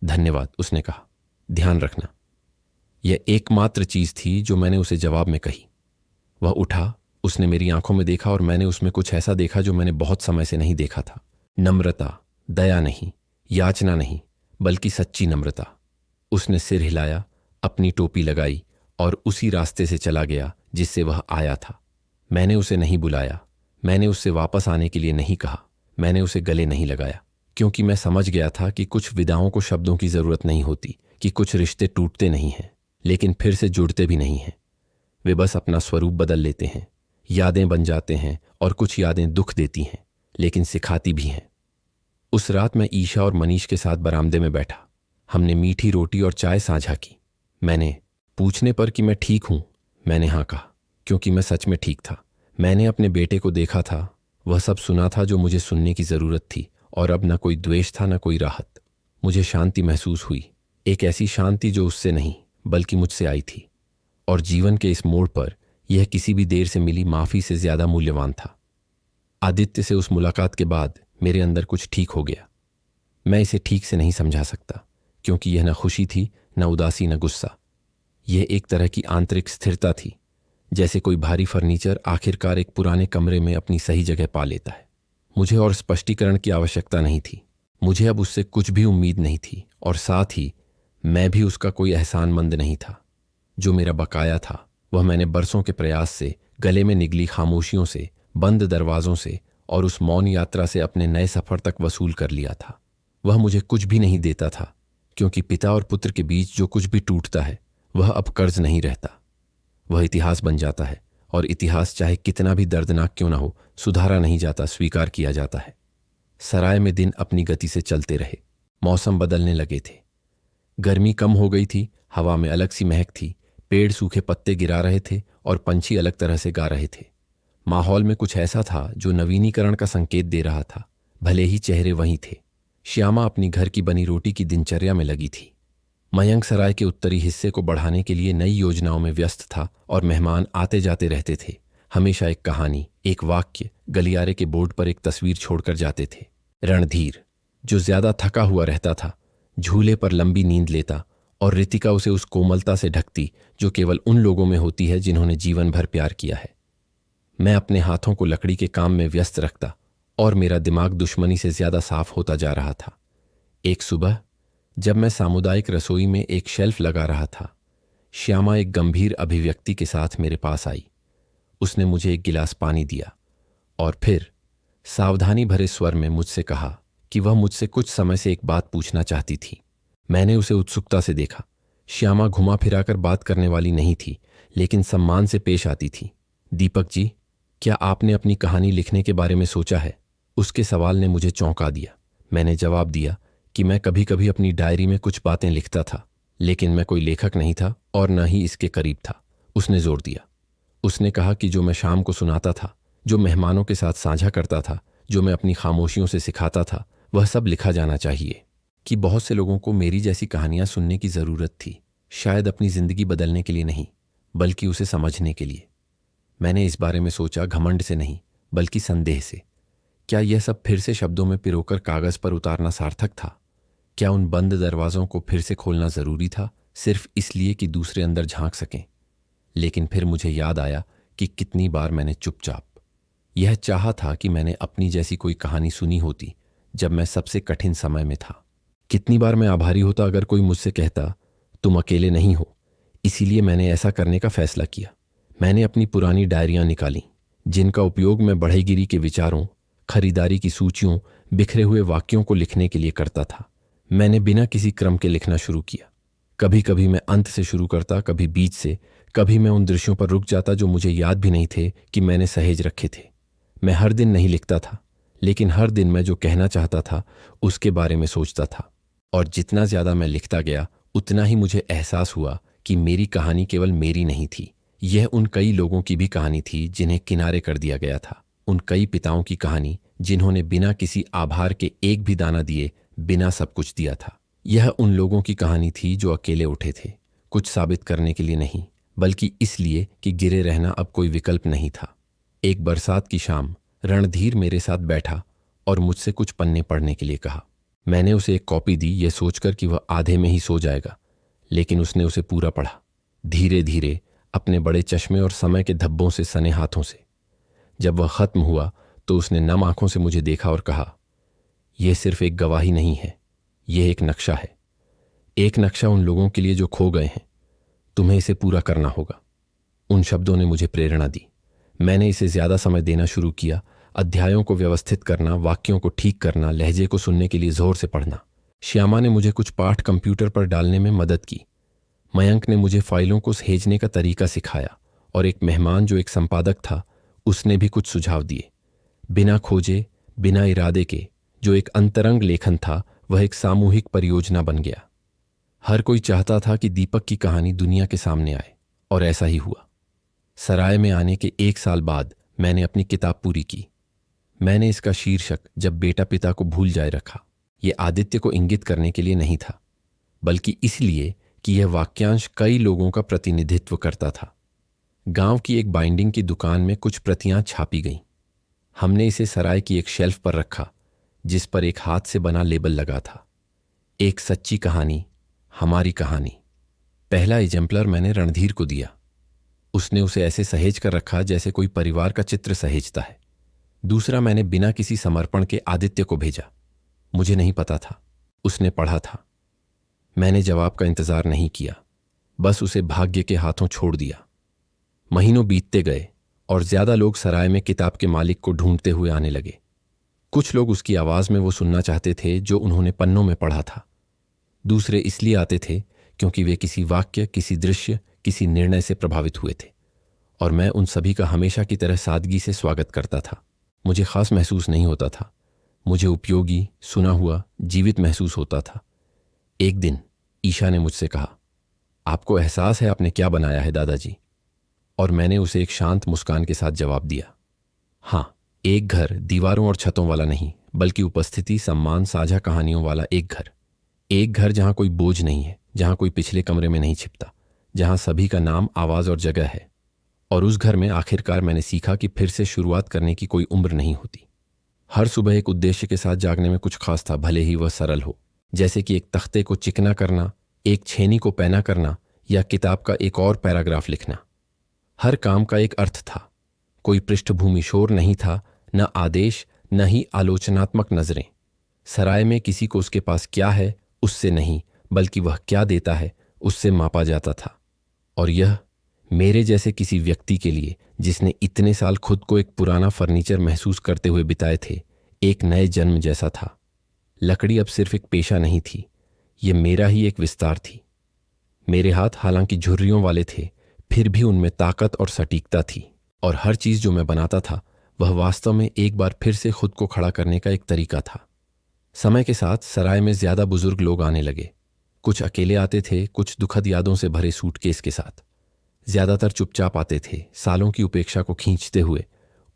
धन्यवाद, उसने कहा। ध्यान रखना। यह एकमात्र चीज़ थी जो मैंने उसे जवाब में कही। वह उठा, उसने मेरी आंखों में देखा और मैंने उसमें कुछ ऐसा देखा जो मैंने बहुत समय से नहीं देखा था। नम्रता, दया नहीं, याचना नहीं, बल्कि सच्ची नम्रता। उसने सिर हिलाया, अपनी टोपी लगाई और उसी रास्ते से चला गया जिससे वह आया था। मैंने उसे नहीं बुलाया, मैंने उससे वापस आने के लिए नहीं कहा, मैंने उसे गले नहीं लगाया, क्योंकि मैं समझ गया था कि कुछ विदाओं को शब्दों की ज़रूरत नहीं होती, कि कुछ रिश्ते टूटते नहीं हैं लेकिन फिर से जुड़ते भी नहीं हैं। वे बस अपना स्वरूप बदल लेते हैं, यादें बन जाते हैं और कुछ यादें दुख देती हैं लेकिन सिखाती भी हैं। उस रात मैं ईशा और मनीष के साथ बरामदे में बैठा। हमने मीठी रोटी और चाय साझा की। मैंने पूछने पर कि मैं ठीक हूं, मैंने हाँ कहा, क्योंकि मैं सच में ठीक था। मैंने अपने बेटे को देखा था, वह सब सुना था जो मुझे सुनने की ज़रूरत थी, और अब न कोई द्वेष था न कोई राहत। मुझे शांति महसूस हुई, एक ऐसी शांति जो उससे नहीं बल्कि मुझसे आई थी। और जीवन के इस मोड़ पर यह किसी भी देर से मिली माफ़ी से ज़्यादा मूल्यवान था। आदित्य से उस मुलाकात के बाद मेरे अंदर कुछ ठीक हो गया। मैं इसे ठीक से नहीं समझा सकता, क्योंकि यह न खुशी थी, न उदासी, न गुस्सा। यह एक तरह की आंतरिक स्थिरता थी, जैसे कोई भारी फर्नीचर आखिरकार एक पुराने कमरे में अपनी सही जगह पा लेता है। मुझे और स्पष्टीकरण की आवश्यकता नहीं थी। मुझे अब उससे कुछ भी उम्मीद नहीं थी, और साथ ही मैं भी उसका कोई एहसानमंद नहीं था। जो मेरा बकाया था वह मैंने बरसों के प्रयास से, गले में निगली खामोशियों से, बंद दरवाजों से और उस मौन यात्रा से अपने नए सफर तक वसूल कर लिया था। वह मुझे कुछ भी नहीं देता था, क्योंकि पिता और पुत्र के बीच जो कुछ भी टूटता है वह अब कर्ज नहीं रहता, वह इतिहास बन जाता है। और इतिहास चाहे कितना भी दर्दनाक क्यों ना हो, सुधारा नहीं जाता, स्वीकार किया जाता है। सराय में दिन अपनी गति से चलते रहे। मौसम बदलने लगे थे। गर्मी कम हो गई थी, हवा में अलग सी महक थी, पेड़ सूखे पत्ते गिरा रहे थे और पंछी अलग तरह से गा रहे थे। माहौल में कुछ ऐसा था जो नवीनीकरण का संकेत दे रहा था, भले ही चेहरे वहीं थे। श्यामा अपनी घर की बनी रोटी की दिनचर्या में लगी थी। मयंक सराय के उत्तरी हिस्से को बढ़ाने के लिए नई योजनाओं में व्यस्त था, और मेहमान आते जाते रहते थे। हमेशा एक कहानी, एक वाक्य, गलियारे के बोर्ड पर एक तस्वीर छोड़कर जाते थे। रणधीर, जो ज्यादा थका हुआ रहता था, झूले पर लंबी नींद लेता, और रितिका उसे उस कोमलता से ढकती जो केवल उन लोगों में होती है जिन्होंने जीवन भर प्यार किया है। मैं अपने हाथों को लकड़ी के काम में व्यस्त रखता, और मेरा दिमाग दुश्मनी से ज्यादा साफ होता जा रहा था। एक सुबह जब मैं सामुदायिक रसोई में एक शेल्फ लगा रहा था, श्यामा एक गंभीर अभिव्यक्ति के साथ मेरे पास आई। उसने मुझे एक गिलास पानी दिया और फिर सावधानी भरे स्वर में मुझसे कहा कि वह मुझसे कुछ समय से एक बात पूछना चाहती थी। मैंने उसे उत्सुकता से देखा। श्यामा घुमा फिराकर बात करने वाली नहीं थी, लेकिन सम्मान से पेश आती थी। दीपक जी, क्या आपने अपनी कहानी लिखने के बारे में सोचा है? उसके सवाल ने मुझे चौंका दिया। मैंने जवाब दिया कि मैं कभी कभी अपनी डायरी में कुछ बातें लिखता था, लेकिन मैं कोई लेखक नहीं था और न ही इसके करीब था। उसने जोर दिया। उसने कहा कि जो मैं शाम को सुनाता था, जो मेहमानों के साथ साझा करता था, जो मैं अपनी खामोशियों से सिखाता था, वह सब लिखा जाना चाहिए। कि बहुत से लोगों को मेरी जैसी कहानियां सुनने की ज़रूरत थी, शायद अपनी ज़िंदगी बदलने के लिए नहीं, बल्कि उसे समझने के लिए। मैंने इस बारे में सोचा, घमंड से नहीं बल्कि संदेह से। क्या यह सब फिर से शब्दों में पिरोकर कागज़ पर उतारना सार्थक था? क्या उन बंद दरवाज़ों को फिर से खोलना ज़रूरी था, सिर्फ इसलिए कि दूसरे अंदर झांक सकें? लेकिन फिर मुझे याद आया कि कितनी बार मैंने चुपचाप यह चाहा था कि मैंने अपनी जैसी कोई कहानी सुनी होती जब मैं सबसे कठिन समय में था। कितनी बार मैं आभारी होता अगर कोई मुझसे कहता, तुम अकेले नहीं हो। इसीलिए मैंने ऐसा करने का फैसला किया। मैंने अपनी पुरानी डायरियां निकाली, जिनका उपयोग मैं बढ़ईगिरी के विचारों, खरीदारी की सूचियों, बिखरे हुए वाक्यों को लिखने के लिए करता था। मैंने बिना किसी क्रम के लिखना शुरू किया। कभी कभी मैं अंत से शुरू करता, कभी बीच से, कभी मैं उन दृश्यों पर रुक जाता जो मुझे याद भी नहीं थे कि मैंने सहेज रखे थे। मैं हर दिन नहीं लिखता था, लेकिन हर दिन मैं जो कहना चाहता था उसके बारे में सोचता था। और जितना ज्यादा मैं लिखता गया, उतना ही मुझे एहसास हुआ कि मेरी कहानी केवल मेरी नहीं थी। यह उन कई लोगों की भी कहानी थी जिन्हें किनारे कर दिया गया था। उन कई पिताओं की कहानी जिन्होंने बिना किसी आभार के एक भी दाना दिए बिना सब कुछ दिया था। यह उन लोगों की कहानी थी जो अकेले उठे थे, कुछ साबित करने के लिए नहीं, बल्कि इसलिए कि गिरे रहना अब कोई विकल्प नहीं था। एक बरसात की शाम रणधीर मेरे साथ बैठा और मुझसे कुछ पन्ने पढ़ने के लिए कहा। मैंने उसे एक कॉपी दी, यह सोचकर कि वह आधे में ही सो जाएगा, लेकिन उसने उसे पूरा पढ़ा, धीरे धीरे, अपने बड़े चश्मे और समय के धब्बों से सने हाथों से। जब वह खत्म हुआ तो उसने नम आंखों से मुझे देखा और कहा, यह सिर्फ एक गवाही नहीं है, यह एक नक्शा है। एक नक्शा उन लोगों के लिए जो खो गए हैं। तुम्हें इसे पूरा करना होगा। उन शब्दों ने मुझे प्रेरणा दी। मैंने इसे ज्यादा समय देना शुरू किया, अध्यायों को व्यवस्थित करना, वाक्यों को ठीक करना, लहजे को सुनने के लिए जोर से पढ़ना। श्यामा ने मुझे कुछ पाठ कंप्यूटर पर डालने में मदद की। मयंक ने मुझे फाइलों को सहेजने का तरीका सिखाया और एक मेहमान जो एक संपादक था, उसने भी कुछ सुझाव दिए। बिना खोजे, बिना इरादे के, जो एक अंतरंग लेखन था, वह एक सामूहिक परियोजना बन गया। हर कोई चाहता था कि दीपक की कहानी दुनिया के सामने आए, और ऐसा ही हुआ। सराय में आने के 1 साल बाद मैंने अपनी किताब पूरी की। मैंने इसका शीर्षक जब बेटा पिता को भूल जाए रखा। यह आदित्य को इंगित करने के लिए नहीं था, बल्कि इसलिए कि यह वाक्यांश कई लोगों का प्रतिनिधित्व करता था। गांव की एक बाइंडिंग की दुकान में कुछ प्रतियां छापी गईं। हमने इसे सराय की एक शेल्फ पर रखा, जिस पर एक हाथ से बना लेबल लगा था, एक सच्ची कहानी, हमारी कहानी। पहला एग्जाम्पलर मैंने रणधीर को दिया। उसने उसे ऐसे सहेज कर रखा जैसे कोई परिवार का चित्र सहेजता है। दूसरा मैंने बिना किसी समर्पण के आदित्य को भेजा। मुझे नहीं पता था, उसने पढ़ा था। मैंने जवाब का इंतजार नहीं किया, बस उसे भाग्य के हाथों छोड़ दिया। महीनों बीतते गए और ज्यादा लोग सराय में किताब के मालिक को ढूंढते हुए आने लगे। कुछ लोग उसकी आवाज में वो सुनना चाहते थे जो उन्होंने पन्नों में पढ़ा था। दूसरे इसलिए आते थे क्योंकि वे किसी वाक्य, किसी दृश्य, किसी निर्णय से प्रभावित हुए थे, और मैं उन सभी का हमेशा की तरह सादगी से स्वागत करता था। मुझे खास महसूस नहीं होता था, मुझे उपयोगी, सुना हुआ, जीवित महसूस होता था। एक दिन ईशा ने मुझसे कहा, आपको एहसास है आपने क्या बनाया है दादाजी? और मैंने उसे एक शांत मुस्कान के साथ जवाब दिया, हाँ, एक घर दीवारों और छतों वाला नहीं, बल्कि उपस्थिति, सम्मान, साझा कहानियों वाला एक घर। एक घर जहां कोई बोझ नहीं है, जहां कोई पिछले कमरे में नहीं छिपता, जहां सभी का नाम, आवाज और जगह है। और उस घर में आखिरकार मैंने सीखा कि फिर से शुरुआत करने की कोई उम्र नहीं होती। हर सुबह एक उद्देश्य के साथ जागने में कुछ खास था, भले ही वह सरल हो, जैसे कि एक तख्ते को चिकना करना, एक छेनी को पैना करना, या किताब का एक और पैराग्राफ लिखना। हर काम का एक अर्थ था। कोई पृष्ठभूमि शोर नहीं था, न आदेश, न ही आलोचनात्मक नजरें। सराय में किसी को उसके पास क्या है उससे नहीं, बल्कि वह क्या देता है उससे मापा जाता था। और यह मेरे जैसे किसी व्यक्ति के लिए, जिसने इतने साल खुद को एक पुराना फर्नीचर महसूस करते हुए बिताए थे, एक नए जन्म जैसा था। लकड़ी अब सिर्फ एक पेशा नहीं थी, यह मेरा ही एक विस्तार थी। मेरे हाथ हालांकि झुर्रियों वाले थे, फिर भी उनमें ताकत और सटीकता थी, और हर चीज जो मैं बनाता था वह वास्तव में एक बार फिर से खुद को खड़ा करने का एक तरीका था। समय के साथ सराय में ज्यादा बुजुर्ग लोग आने लगे। कुछ अकेले आते थे, कुछ दुखद यादों से भरे सूटकेस के साथ। ज्यादातर चुपचाप आते थे, सालों की उपेक्षा को खींचते हुए।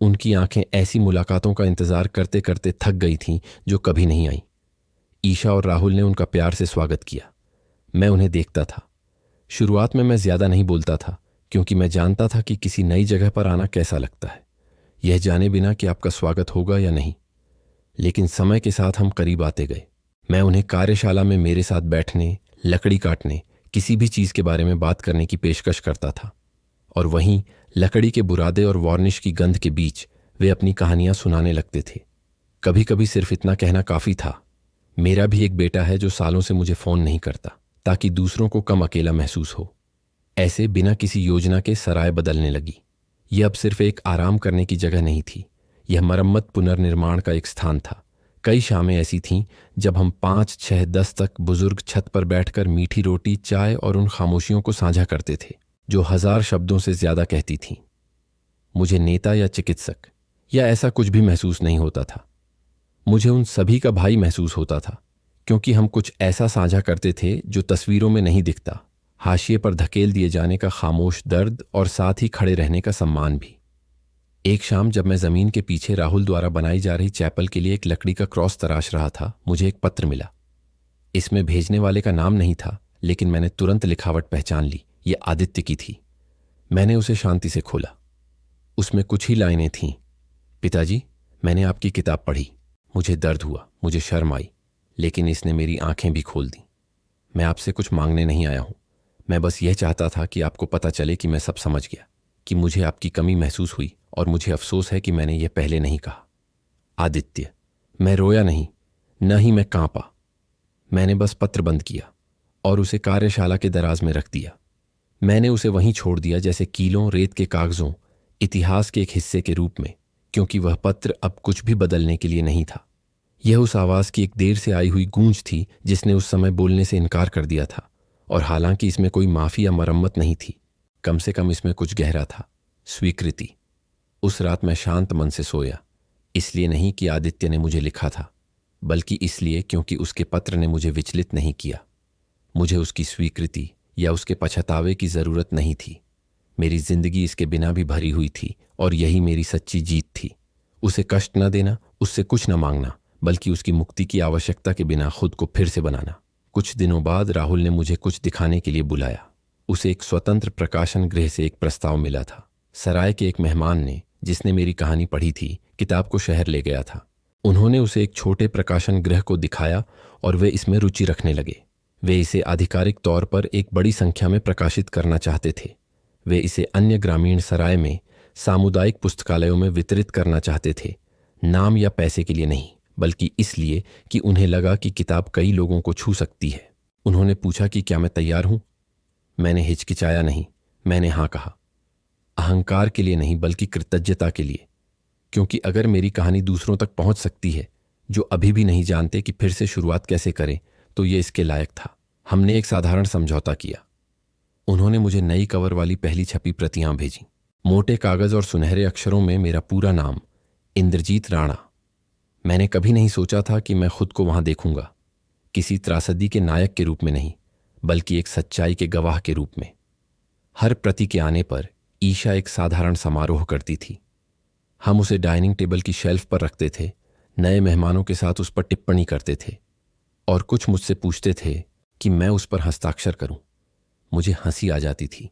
उनकी आंखें ऐसी मुलाकातों का इंतजार करते करते थक गई थीं जो कभी नहीं आईं। ईशा और राहुल ने उनका प्यार से स्वागत किया। मैं उन्हें देखता था। शुरुआत में मैं ज्यादा नहीं बोलता था, क्योंकि मैं जानता था कि किसी नई जगह पर आना कैसा लगता है, यह जाने बिना कि आपका स्वागत होगा या नहीं। लेकिन समय के साथ हम करीब आते गए। मैं उन्हें कार्यशाला में मेरे साथ बैठने, लकड़ी काटने, किसी भी चीज के बारे में बात करने की पेशकश करता था, और वहीं लकड़ी के बुरादे और वार्निश की गंध के बीच वे अपनी कहानियां सुनाने लगते थे। कभी कभी सिर्फ इतना कहना काफी था, मेरा भी एक बेटा है जो सालों से मुझे फोन नहीं करता, ताकि दूसरों को कम अकेला महसूस हो। ऐसे बिना किसी योजना के सराय बदलने लगी। यह अब सिर्फ एक आराम करने की जगह नहीं थी, यह मरम्मत, पुनर्निर्माण का एक स्थान था। कई शामें ऐसी थीं जब हम 5, 6, 10 तक बुजुर्ग छत पर बैठकर मीठी रोटी, चाय और उन खामोशियों को साझा करते थे जो 1000 शब्दों से ज्यादा कहती थीं। मुझे नेता या चिकित्सक या ऐसा कुछ भी महसूस नहीं होता था। मुझे उन सभी का भाई महसूस होता था, क्योंकि हम कुछ ऐसा साझा करते थे जो तस्वीरों में नहीं दिखता। हाशिए पर धकेल दिए जाने का खामोश दर्द, और साथ ही खड़े रहने का सम्मान भी। एक शाम जब मैं जमीन के पीछे राहुल द्वारा बनाई जा रही चैपल के लिए एक लकड़ी का क्रॉस तराश रहा था, मुझे एक पत्र मिला। इसमें भेजने वाले का नाम नहीं था, लेकिन मैंने तुरंत लिखावट पहचान ली। ये आदित्य की थी। मैंने उसे शांति से खोला। उसमें कुछ ही लाइनें थीं। पिताजी, मैंने आपकी किताब पढ़ी। मुझे दर्द हुआ, मुझे शर्म आई, लेकिन इसने मेरी आंखें भी खोल दी। मैं आपसे कुछ मांगने नहीं आया हूं। मैं बस यह चाहता था कि आपको पता चले कि मैं सब समझ गया, कि मुझे आपकी कमी महसूस हुई और मुझे अफसोस है कि मैंने यह पहले नहीं कहा। आदित्य, मैं रोया नहीं, न ही मैं कांपा। मैंने बस पत्र बंद किया और उसे कार्यशाला के दराज में रख दिया। मैंने उसे वहीं छोड़ दिया, जैसे कीलों रेत के कागजों, इतिहास के एक हिस्से के रूप में, क्योंकि वह पत्र अब कुछ भी बदलने के लिए नहीं था। यह उस आवाज की एक देर से आई हुई गूंज थी जिसने उस समय बोलने से इनकार कर दिया था। और हालांकि इसमें कोई माफी या मरम्मत नहीं थी, कम से कम इसमें कुछ गहरा था, स्वीकृति। उस रात मैं शांत मन से सोया, इसलिए नहीं कि आदित्य ने मुझे लिखा था, बल्कि इसलिए क्योंकि उसके पत्र ने मुझे विचलित नहीं किया। मुझे उसकी स्वीकृति या उसके पछतावे की जरूरत नहीं थी। मेरी जिंदगी इसके बिना भी भरी हुई थी और यही मेरी सच्ची जीत थी। उसे कष्ट न देना, उससे कुछ न मांगना, बल्कि उसकी मुक्ति की आवश्यकता के बिना खुद को फिर से बनाना। कुछ दिनों बाद राहुल ने मुझे कुछ दिखाने के लिए बुलाया। उसे एक स्वतंत्र प्रकाशन गृह से एक प्रस्ताव मिला था। सराय के एक मेहमान ने, जिसने मेरी कहानी पढ़ी थी, किताब को शहर ले गया था। उन्होंने उसे एक छोटे प्रकाशन गृह को दिखाया और वे इसमें रुचि रखने लगे। वे इसे आधिकारिक तौर पर एक बड़ी संख्या में प्रकाशित करना चाहते थे। वे इसे अन्य ग्रामीण सराय में सामुदायिक पुस्तकालयों में वितरित करना चाहते थे, नाम या पैसे के लिए नहीं, बल्कि इसलिए कि उन्हें लगा कि किताब कई लोगों को छू सकती है। उन्होंने पूछा कि क्या मैं तैयार हूं। मैंने हिचकिचाया नहीं, मैंने हाँ कहा। अहंकार के लिए नहीं, बल्कि कृतज्ञता के लिए, क्योंकि अगर मेरी कहानी दूसरों तक पहुंच सकती है जो अभी भी नहीं जानते कि फिर से शुरुआत कैसे करें, तो ये इसके लायक था। हमने एक साधारण समझौता किया। उन्होंने मुझे नई कवर वाली पहली छपी प्रतियां भेजी। मोटे कागज और सुनहरे अक्षरों में मेरा पूरा नाम, इंद्रजीत राणा। मैंने कभी नहीं सोचा था कि मैं खुद को वहां देखूंगा, किसी त्रासदी के नायक के रूप में नहीं, बल्कि एक सच्चाई के गवाह के रूप में। हर प्रति के आने पर ईशा एक साधारण समारोह करती थी। हम उसे डाइनिंग टेबल की शेल्फ पर रखते थे, नए मेहमानों के साथ उस पर टिप्पणी करते थे, और कुछ मुझसे पूछते थे कि मैं उस पर हस्ताक्षर करूं। मुझे हंसी आ जाती थी।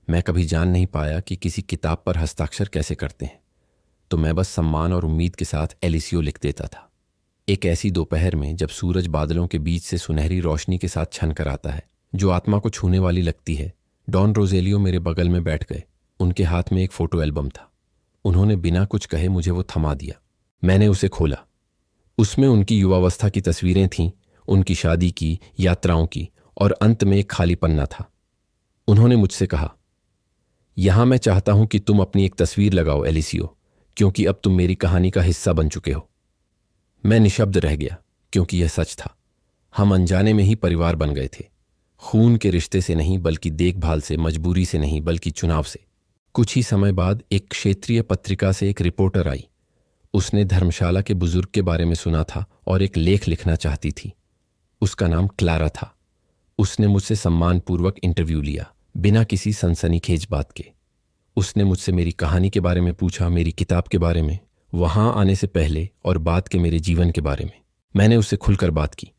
मैं कभी जान नहीं पाया कि किसी किताब पर हस्ताक्षर कैसे करते हैं, तो मैं बस सम्मान और उम्मीद के साथ एलिसियो लिख देता था। एक ऐसी दोपहर में जब सूरज बादलों के बीच से सुनहरी रोशनी के साथ छन कर आता है, जो आत्मा को छूने वाली लगती है, डॉन रोजेलियो मेरे बगल में बैठ गए। उनके हाथ में एक फोटो एल्बम था। उन्होंने बिना कुछ कहे मुझे वो थमा दिया। मैंने उसे खोला। उसमें उनकी युवावस्था की तस्वीरें थीं, उनकी शादी की, यात्राओं की, और अंत में एक खाली पन्ना था। उन्होंने मुझसे कहा, यहां मैं चाहता हूं कि तुम अपनी एक तस्वीर लगाओ एलिसियो, क्योंकि अब तुम मेरी कहानी का हिस्सा बन चुके हो। मैं निशब्द रह गया, क्योंकि यह सच था। हम अनजाने में ही परिवार बन गए थे। खून के रिश्ते से नहीं, बल्कि देखभाल से, मजबूरी से नहीं, बल्कि चुनाव से। कुछ ही समय बाद एक क्षेत्रीय पत्रिका से एक रिपोर्टर आई। उसने धर्मशाला के बुजुर्ग के बारे में सुना था और एक लेख लिखना चाहती थी। उसका नाम क्लारा था। उसने मुझसे सम्मानपूर्वक इंटरव्यू लिया, बिना किसी सनसनीखेज बात के। उसने मुझसे मेरी कहानी के बारे में पूछा, मेरी किताब के बारे में, वहां आने से पहले और बाद के मेरे जीवन के बारे में। मैंने उससे खुलकर बात की।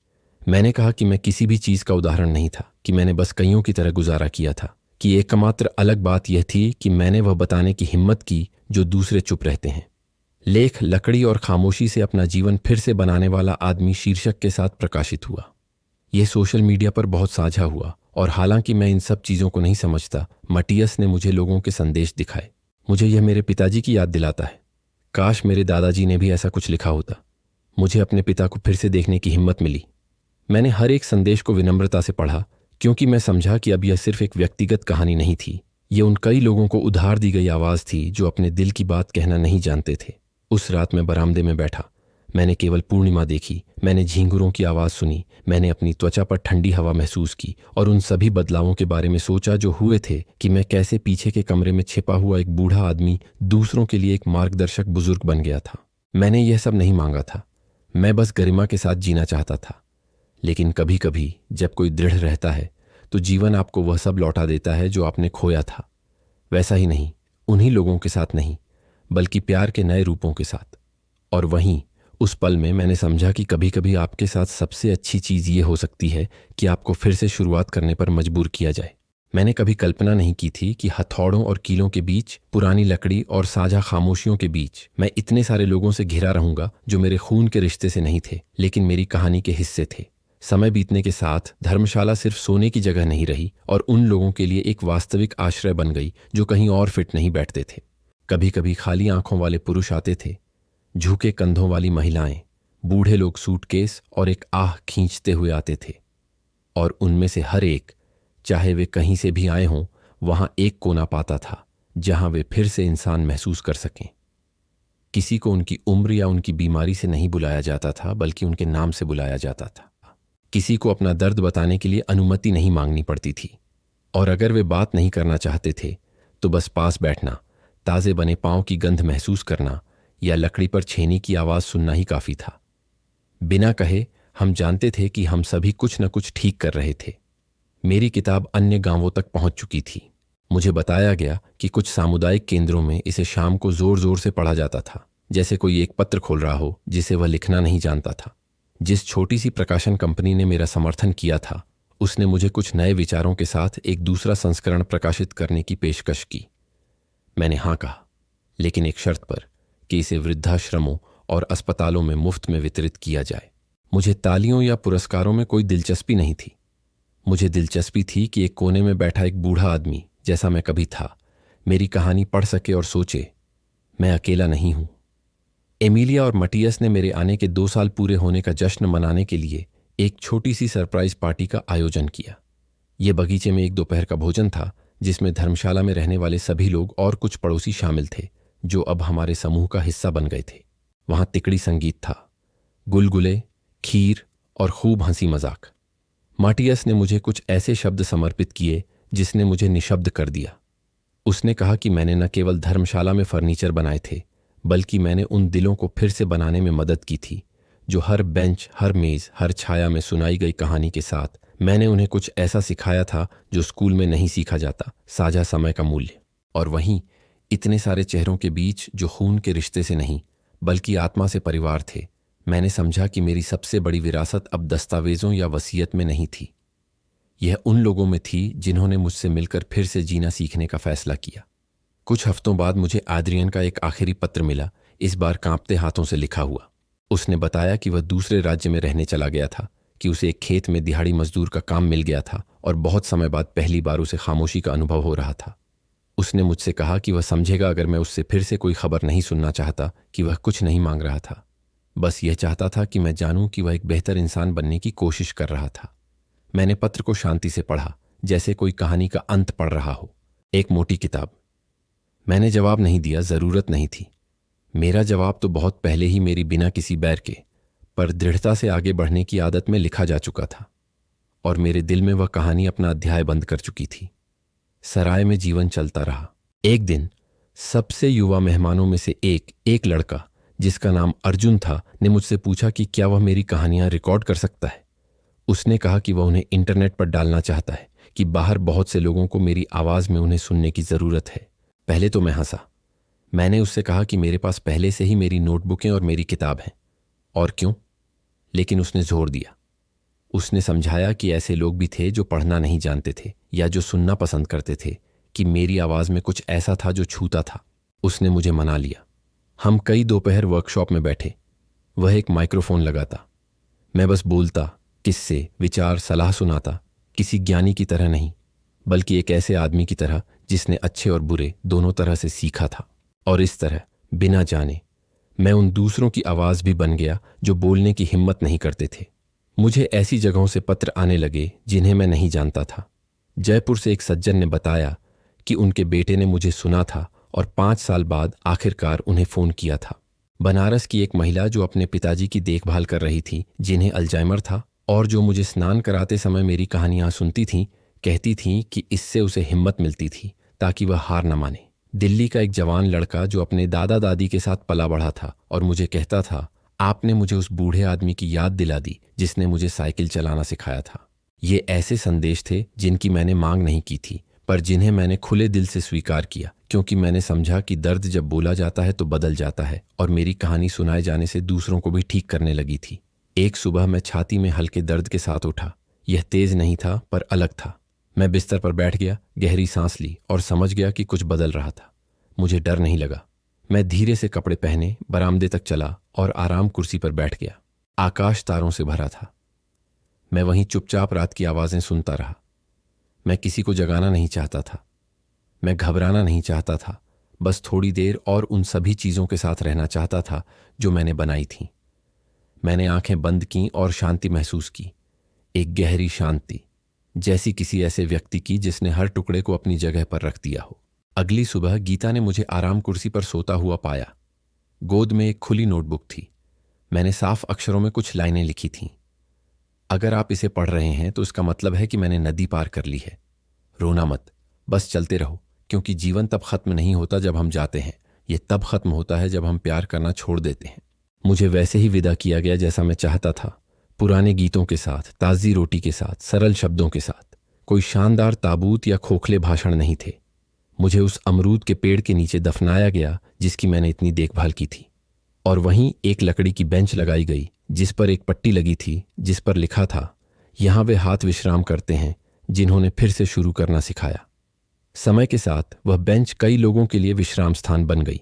मैंने कहा कि मैं किसी भी चीज का उदाहरण नहीं था, कि मैंने बस कईयों की तरह गुजारा किया था, कि एकमात्र अलग बात यह थी कि मैंने वह बताने की हिम्मत की जो दूसरे चुप रहते हैं। लेख लकड़ी और खामोशी से अपना जीवन फिर से बनाने वाला आदमी शीर्षक के साथ प्रकाशित हुआ। यह सोशल मीडिया पर बहुत साझा हुआ, और हालांकि मैं इन सब चीजों को नहीं समझता, मटियस ने मुझे लोगों के संदेश दिखाए। मुझे यह मेरे पिताजी की याद दिलाता है। काश मेरे दादाजी ने भी ऐसा कुछ लिखा होता। मुझे अपने पिता को फिर से देखने की हिम्मत मिली। मैंने हर एक संदेश को विनम्रता से पढ़ा, क्योंकि मैं समझा कि अब यह सिर्फ एक व्यक्तिगत कहानी नहीं थी। ये उन कई लोगों को उधार दी गई आवाज थी जो अपने दिल की बात कहना नहीं जानते थे। उस रात मैं बरामदे में बैठा। मैंने केवल पूर्णिमा देखी, मैंने झींगुरों की आवाज सुनी, मैंने अपनी त्वचा पर ठंडी हवा महसूस की, और उन सभी बदलावों के बारे में सोचा जो हुए थे, कि मैं कैसे पीछे के कमरे में छिपा हुआ एक बूढ़ा आदमी दूसरों के लिए एक मार्गदर्शक बुजुर्ग बन गया था। मैंने यह सब नहीं मांगा था, मैं बस गरिमा के साथ जीना चाहता था। लेकिन कभी कभी जब कोई दृढ़ रहता है तो जीवन आपको वह सब लौटा देता है जो आपने खोया था। वैसा ही नहीं, उन्हीं लोगों के साथ नहीं, बल्कि प्यार के नए रूपों के साथ। और वहीं उस पल में मैंने समझा कि कभी कभी आपके साथ सबसे अच्छी चीज़ ये हो सकती है कि आपको फिर से शुरुआत करने पर मजबूर किया जाए। मैंने कभी कल्पना नहीं की थी कि हथौड़ों और कीलों के बीच, पुरानी लकड़ी और साझा खामोशियों के बीच मैं इतने सारे लोगों से घिरा रहूंगा जो मेरे खून के रिश्ते से नहीं थे, लेकिन मेरी कहानी के हिस्से थे। समय बीतने के साथ धर्मशाला सिर्फ सोने की जगह नहीं रही और उन लोगों के लिए एक वास्तविक आश्रय बन गई जो कहीं और फिट नहीं बैठते थे। कभी कभी खाली आंखों वाले पुरुष आते थे, झुके कंधों वाली महिलाएं, बूढ़े लोग सूटकेस और एक आह खींचते हुए आते थे, और उनमें से हर एक, चाहे वे कहीं से भी आए हों, वहां एक कोना पाता था जहां वे फिर से इंसान महसूस कर सकें। किसी को उनकी उम्र या उनकी बीमारी से नहीं बुलाया जाता था, बल्कि उनके नाम से बुलाया जाता था। किसी को अपना दर्द बताने के लिए अनुमति नहीं मांगनी पड़ती थी, और अगर वे बात नहीं करना चाहते थे तो बस पास बैठना, ताजे बने पांव की गंध महसूस करना या लकड़ी पर छेनी की आवाज सुनना ही काफी था। बिना कहे हम जानते थे कि हम सभी कुछ न कुछ ठीक कर रहे थे। मेरी किताब अन्य गांवों तक पहुंच चुकी थी। मुझे बताया गया कि कुछ सामुदायिक केंद्रों में इसे शाम को जोर जोर से पढ़ा जाता था, जैसे कोई एक पत्र खोल रहा हो जिसे वह लिखना नहीं जानता था। जिस छोटी सी प्रकाशन कंपनी ने मेरा समर्थन किया था, उसने मुझे कुछ नए विचारों के साथ एक दूसरा संस्करण प्रकाशित करने की पेशकश की। मैंने हाँ कहा, लेकिन एक शर्त पर कि इसे वृद्धाश्रमों और अस्पतालों में मुफ्त में वितरित किया जाए। मुझे तालियों या पुरस्कारों में कोई दिलचस्पी नहीं थी। मुझे दिलचस्पी थी कि एक कोने में बैठा एक बूढ़ा आदमी, जैसा मैं कभी था, मेरी कहानी पढ़ सके और सोचे, मैं अकेला नहीं हूं। एमिलिया और मटियस ने मेरे आने के 2 साल पूरे होने का जश्न मनाने के लिए एक छोटी सी सरप्राइज पार्टी का आयोजन किया। यह बगीचे में एक दोपहर का भोजन था, जिसमें धर्मशाला में रहने वाले सभी लोग और कुछ पड़ोसी शामिल थे जो अब हमारे समूह का हिस्सा बन गए थे। वहां तिकड़ी संगीत था, गुलगुले, खीर और खूब हंसी मजाक। माटियस ने मुझे कुछ ऐसे शब्द समर्पित किए जिसने मुझे निशब्द कर दिया। उसने कहा कि मैंने न केवल धर्मशाला में फर्नीचर बनाए थे, बल्कि मैंने उन दिलों को फिर से बनाने में मदद की थी जो हर बेंच, हर मेज, हर छाया में सुनाई गई कहानी के साथ मैंने उन्हें कुछ ऐसा सिखाया था जो स्कूल में नहीं सीखा जाता, साझा समय का मूल्य। और वहीं इतने सारे चेहरों के बीच जो खून के रिश्ते से नहीं बल्कि आत्मा से परिवार थे, मैंने समझा कि मेरी सबसे बड़ी विरासत अब दस्तावेजों या वसीयत में नहीं थी। यह उन लोगों में थी जिन्होंने मुझसे मिलकर फिर से जीना सीखने का फैसला किया। कुछ हफ्तों बाद मुझे आद्रियन का एक आखिरी पत्र मिला, इस बार कांपते हाथों से लिखा हुआ। उसने बताया कि वह दूसरे राज्य में रहने चला गया था, कि उसे एक खेत में दिहाड़ी मजदूर का काम मिल गया था और बहुत समय बाद पहली बार उसे खामोशी का अनुभव हो रहा था। उसने मुझसे कहा कि वह समझेगा अगर मैं उससे फिर से कोई खबर नहीं सुनना चाहता, कि वह कुछ नहीं मांग रहा था, बस यह चाहता था कि मैं जानूं कि वह एक बेहतर इंसान बनने की कोशिश कर रहा था। मैंने पत्र को शांति से पढ़ा, जैसे कोई कहानी का अंत पढ़ रहा हो, एक मोटी किताब। मैंने जवाब नहीं दिया, जरूरत नहीं थी। मेरा जवाब तो बहुत पहले ही मेरी बिना किसी बैर के पर दृढ़ता से आगे बढ़ने की आदत में लिखा जा चुका था, और मेरे दिल में वह कहानी अपना अध्याय बंद कर चुकी थी। सराय में जीवन चलता रहा। एक दिन सबसे युवा मेहमानों में से एक लड़का जिसका नाम अर्जुन था ने मुझसे पूछा कि क्या वह मेरी कहानियां रिकॉर्ड कर सकता है। उसने कहा कि वह उन्हें इंटरनेट पर डालना चाहता है, कि बाहर बहुत से लोगों को मेरी आवाज में उन्हें सुनने की जरूरत है। पहले तो मैं हंसा। मैंने उससे कहा कि मेरे पास पहले से ही मेरी नोटबुकें और मेरी किताब हैं, और क्यों। लेकिन उसने जोर दिया। उसने समझाया कि ऐसे लोग भी थे जो पढ़ना नहीं जानते थे या जो सुनना पसंद करते थे, कि मेरी आवाज में कुछ ऐसा था जो छूता था। उसने मुझे मना लिया। हम कई दोपहर वर्कशॉप में बैठे। वह एक माइक्रोफोन लगाता, मैं बस बोलता, किस्से, विचार, सलाह सुनाता, किसी ज्ञानी की तरह नहीं, बल्कि एक ऐसे आदमी की तरह जिसने अच्छे और बुरे दोनों तरह से सीखा था। और इस तरह बिना जाने मैं उन दूसरों की आवाज भी बन गया जो बोलने की हिम्मत नहीं करते थे। मुझे ऐसी जगहों से पत्र आने लगे जिन्हें मैं नहीं जानता था। जयपुर से एक सज्जन ने बताया कि उनके बेटे ने मुझे सुना था और 5 साल बाद आखिरकार उन्हें फोन किया था। बनारस की एक महिला जो अपने पिताजी की देखभाल कर रही थी, जिन्हें अल्जाइमर था, और जो मुझे स्नान कराते समय मेरी कहानियां सुनती थीं, कहती थीं कि इससे उसे हिम्मत मिलती थी ताकि वह हार न माने। दिल्ली का एक जवान लड़का जो अपने दादा दादी के साथ पला बढ़ा था और मुझे कहता था, आपने मुझे उस बूढ़े आदमी की याद दिला दी जिसने मुझे साइकिल चलाना सिखाया था। ये ऐसे संदेश थे जिनकी मैंने मांग नहीं की थी, पर जिन्हें मैंने खुले दिल से स्वीकार किया, क्योंकि मैंने समझा कि दर्द जब बोला जाता है तो बदल जाता है, और मेरी कहानी सुनाए जाने से दूसरों को भी ठीक करने लगी थी। एक सुबह मैं छाती में हल्के दर्द के साथ उठा। यह तेज नहीं था पर अलग था। मैं बिस्तर पर बैठ गया, गहरी सांस ली और समझ गया कि कुछ बदल रहा था। मुझे डर नहीं लगा। मैं धीरे से कपड़े पहने बरामदे तक चला और आराम कुर्सी पर बैठ गया। आकाश तारों से भरा था। मैं वहीं चुपचाप रात की आवाजें सुनता रहा। मैं किसी को जगाना नहीं चाहता था, मैं घबराना नहीं चाहता था, बस थोड़ी देर और उन सभी चीजों के साथ रहना चाहता था जो मैंने बनाई थीं। मैंने आंखें बंद की और शांति महसूस की, एक गहरी शांति, जैसी किसी ऐसे व्यक्ति की जिसने हर टुकड़े को अपनी जगह पर रख दिया हो। अगली सुबह गीता ने मुझे आराम कुर्सी पर सोता हुआ पाया। गोद में एक खुली नोटबुक थी। मैंने साफ अक्षरों में कुछ लाइनें लिखी थीं। अगर आप इसे पढ़ रहे हैं तो इसका मतलब है कि मैंने नदी पार कर ली है। रोना मत, बस चलते रहो, क्योंकि जीवन तब खत्म नहीं होता जब हम जाते हैं, यह तब खत्म होता है जब हम प्यार करना छोड़ देते हैं। मुझे वैसे ही विदा किया गया जैसा मैं चाहता था, पुराने गीतों के साथ, ताज़ी रोटी के साथ, सरल शब्दों के साथ। कोई शानदार ताबूत या खोखले भाषण नहीं थे। मुझे उस अमरूद के पेड़ के नीचे दफनाया गया जिसकी मैंने इतनी देखभाल की थी, और वहीं एक लकड़ी की बेंच लगाई गई जिस पर एक पट्टी लगी थी जिस पर लिखा था, यहाँ वे हाथ विश्राम करते हैं जिन्होंने फिर से शुरू करना सिखाया। समय के साथ वह बेंच कई लोगों के लिए विश्राम स्थान बन गई।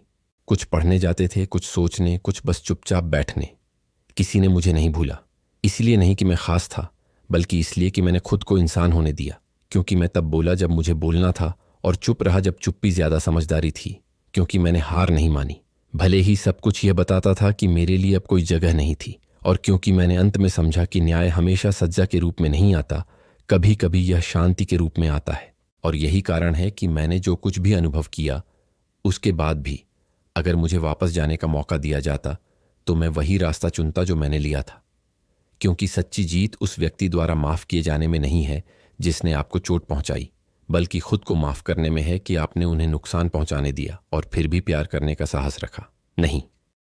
कुछ पढ़ने जाते थे, कुछ सोचने, कुछ बस चुपचाप बैठने। किसी ने मुझे नहीं भूला, इसलिए नहीं कि मैं खास था, बल्कि इसलिए कि मैंने खुद को इंसान होने दिया। क्योंकि मैं तब बोला जब मुझे बोलना था, और चुप रहा जब चुप्पी ज्यादा समझदारी थी। क्योंकि मैंने हार नहीं मानी, भले ही सब कुछ यह बताता था कि मेरे लिए अब कोई जगह नहीं थी। और क्योंकि मैंने अंत में समझा कि न्याय हमेशा सज्जा के रूप में नहीं आता, कभी कभी यह शांति के रूप में आता है। और यही कारण है कि मैंने जो कुछ भी अनुभव किया, उसके बाद भी अगर मुझे वापस जाने का मौका दिया जाता तो मैं वही रास्ता चुनता जो मैंने लिया था। क्योंकि सच्ची जीत उस व्यक्ति द्वारा माफ किए जाने में नहीं है जिसने आपको चोट पहुंचाई, बल्कि खुद को माफ करने में है कि आपने उन्हें नुकसान पहुंचाने दिया और फिर भी प्यार करने का साहस रखा। नहीं,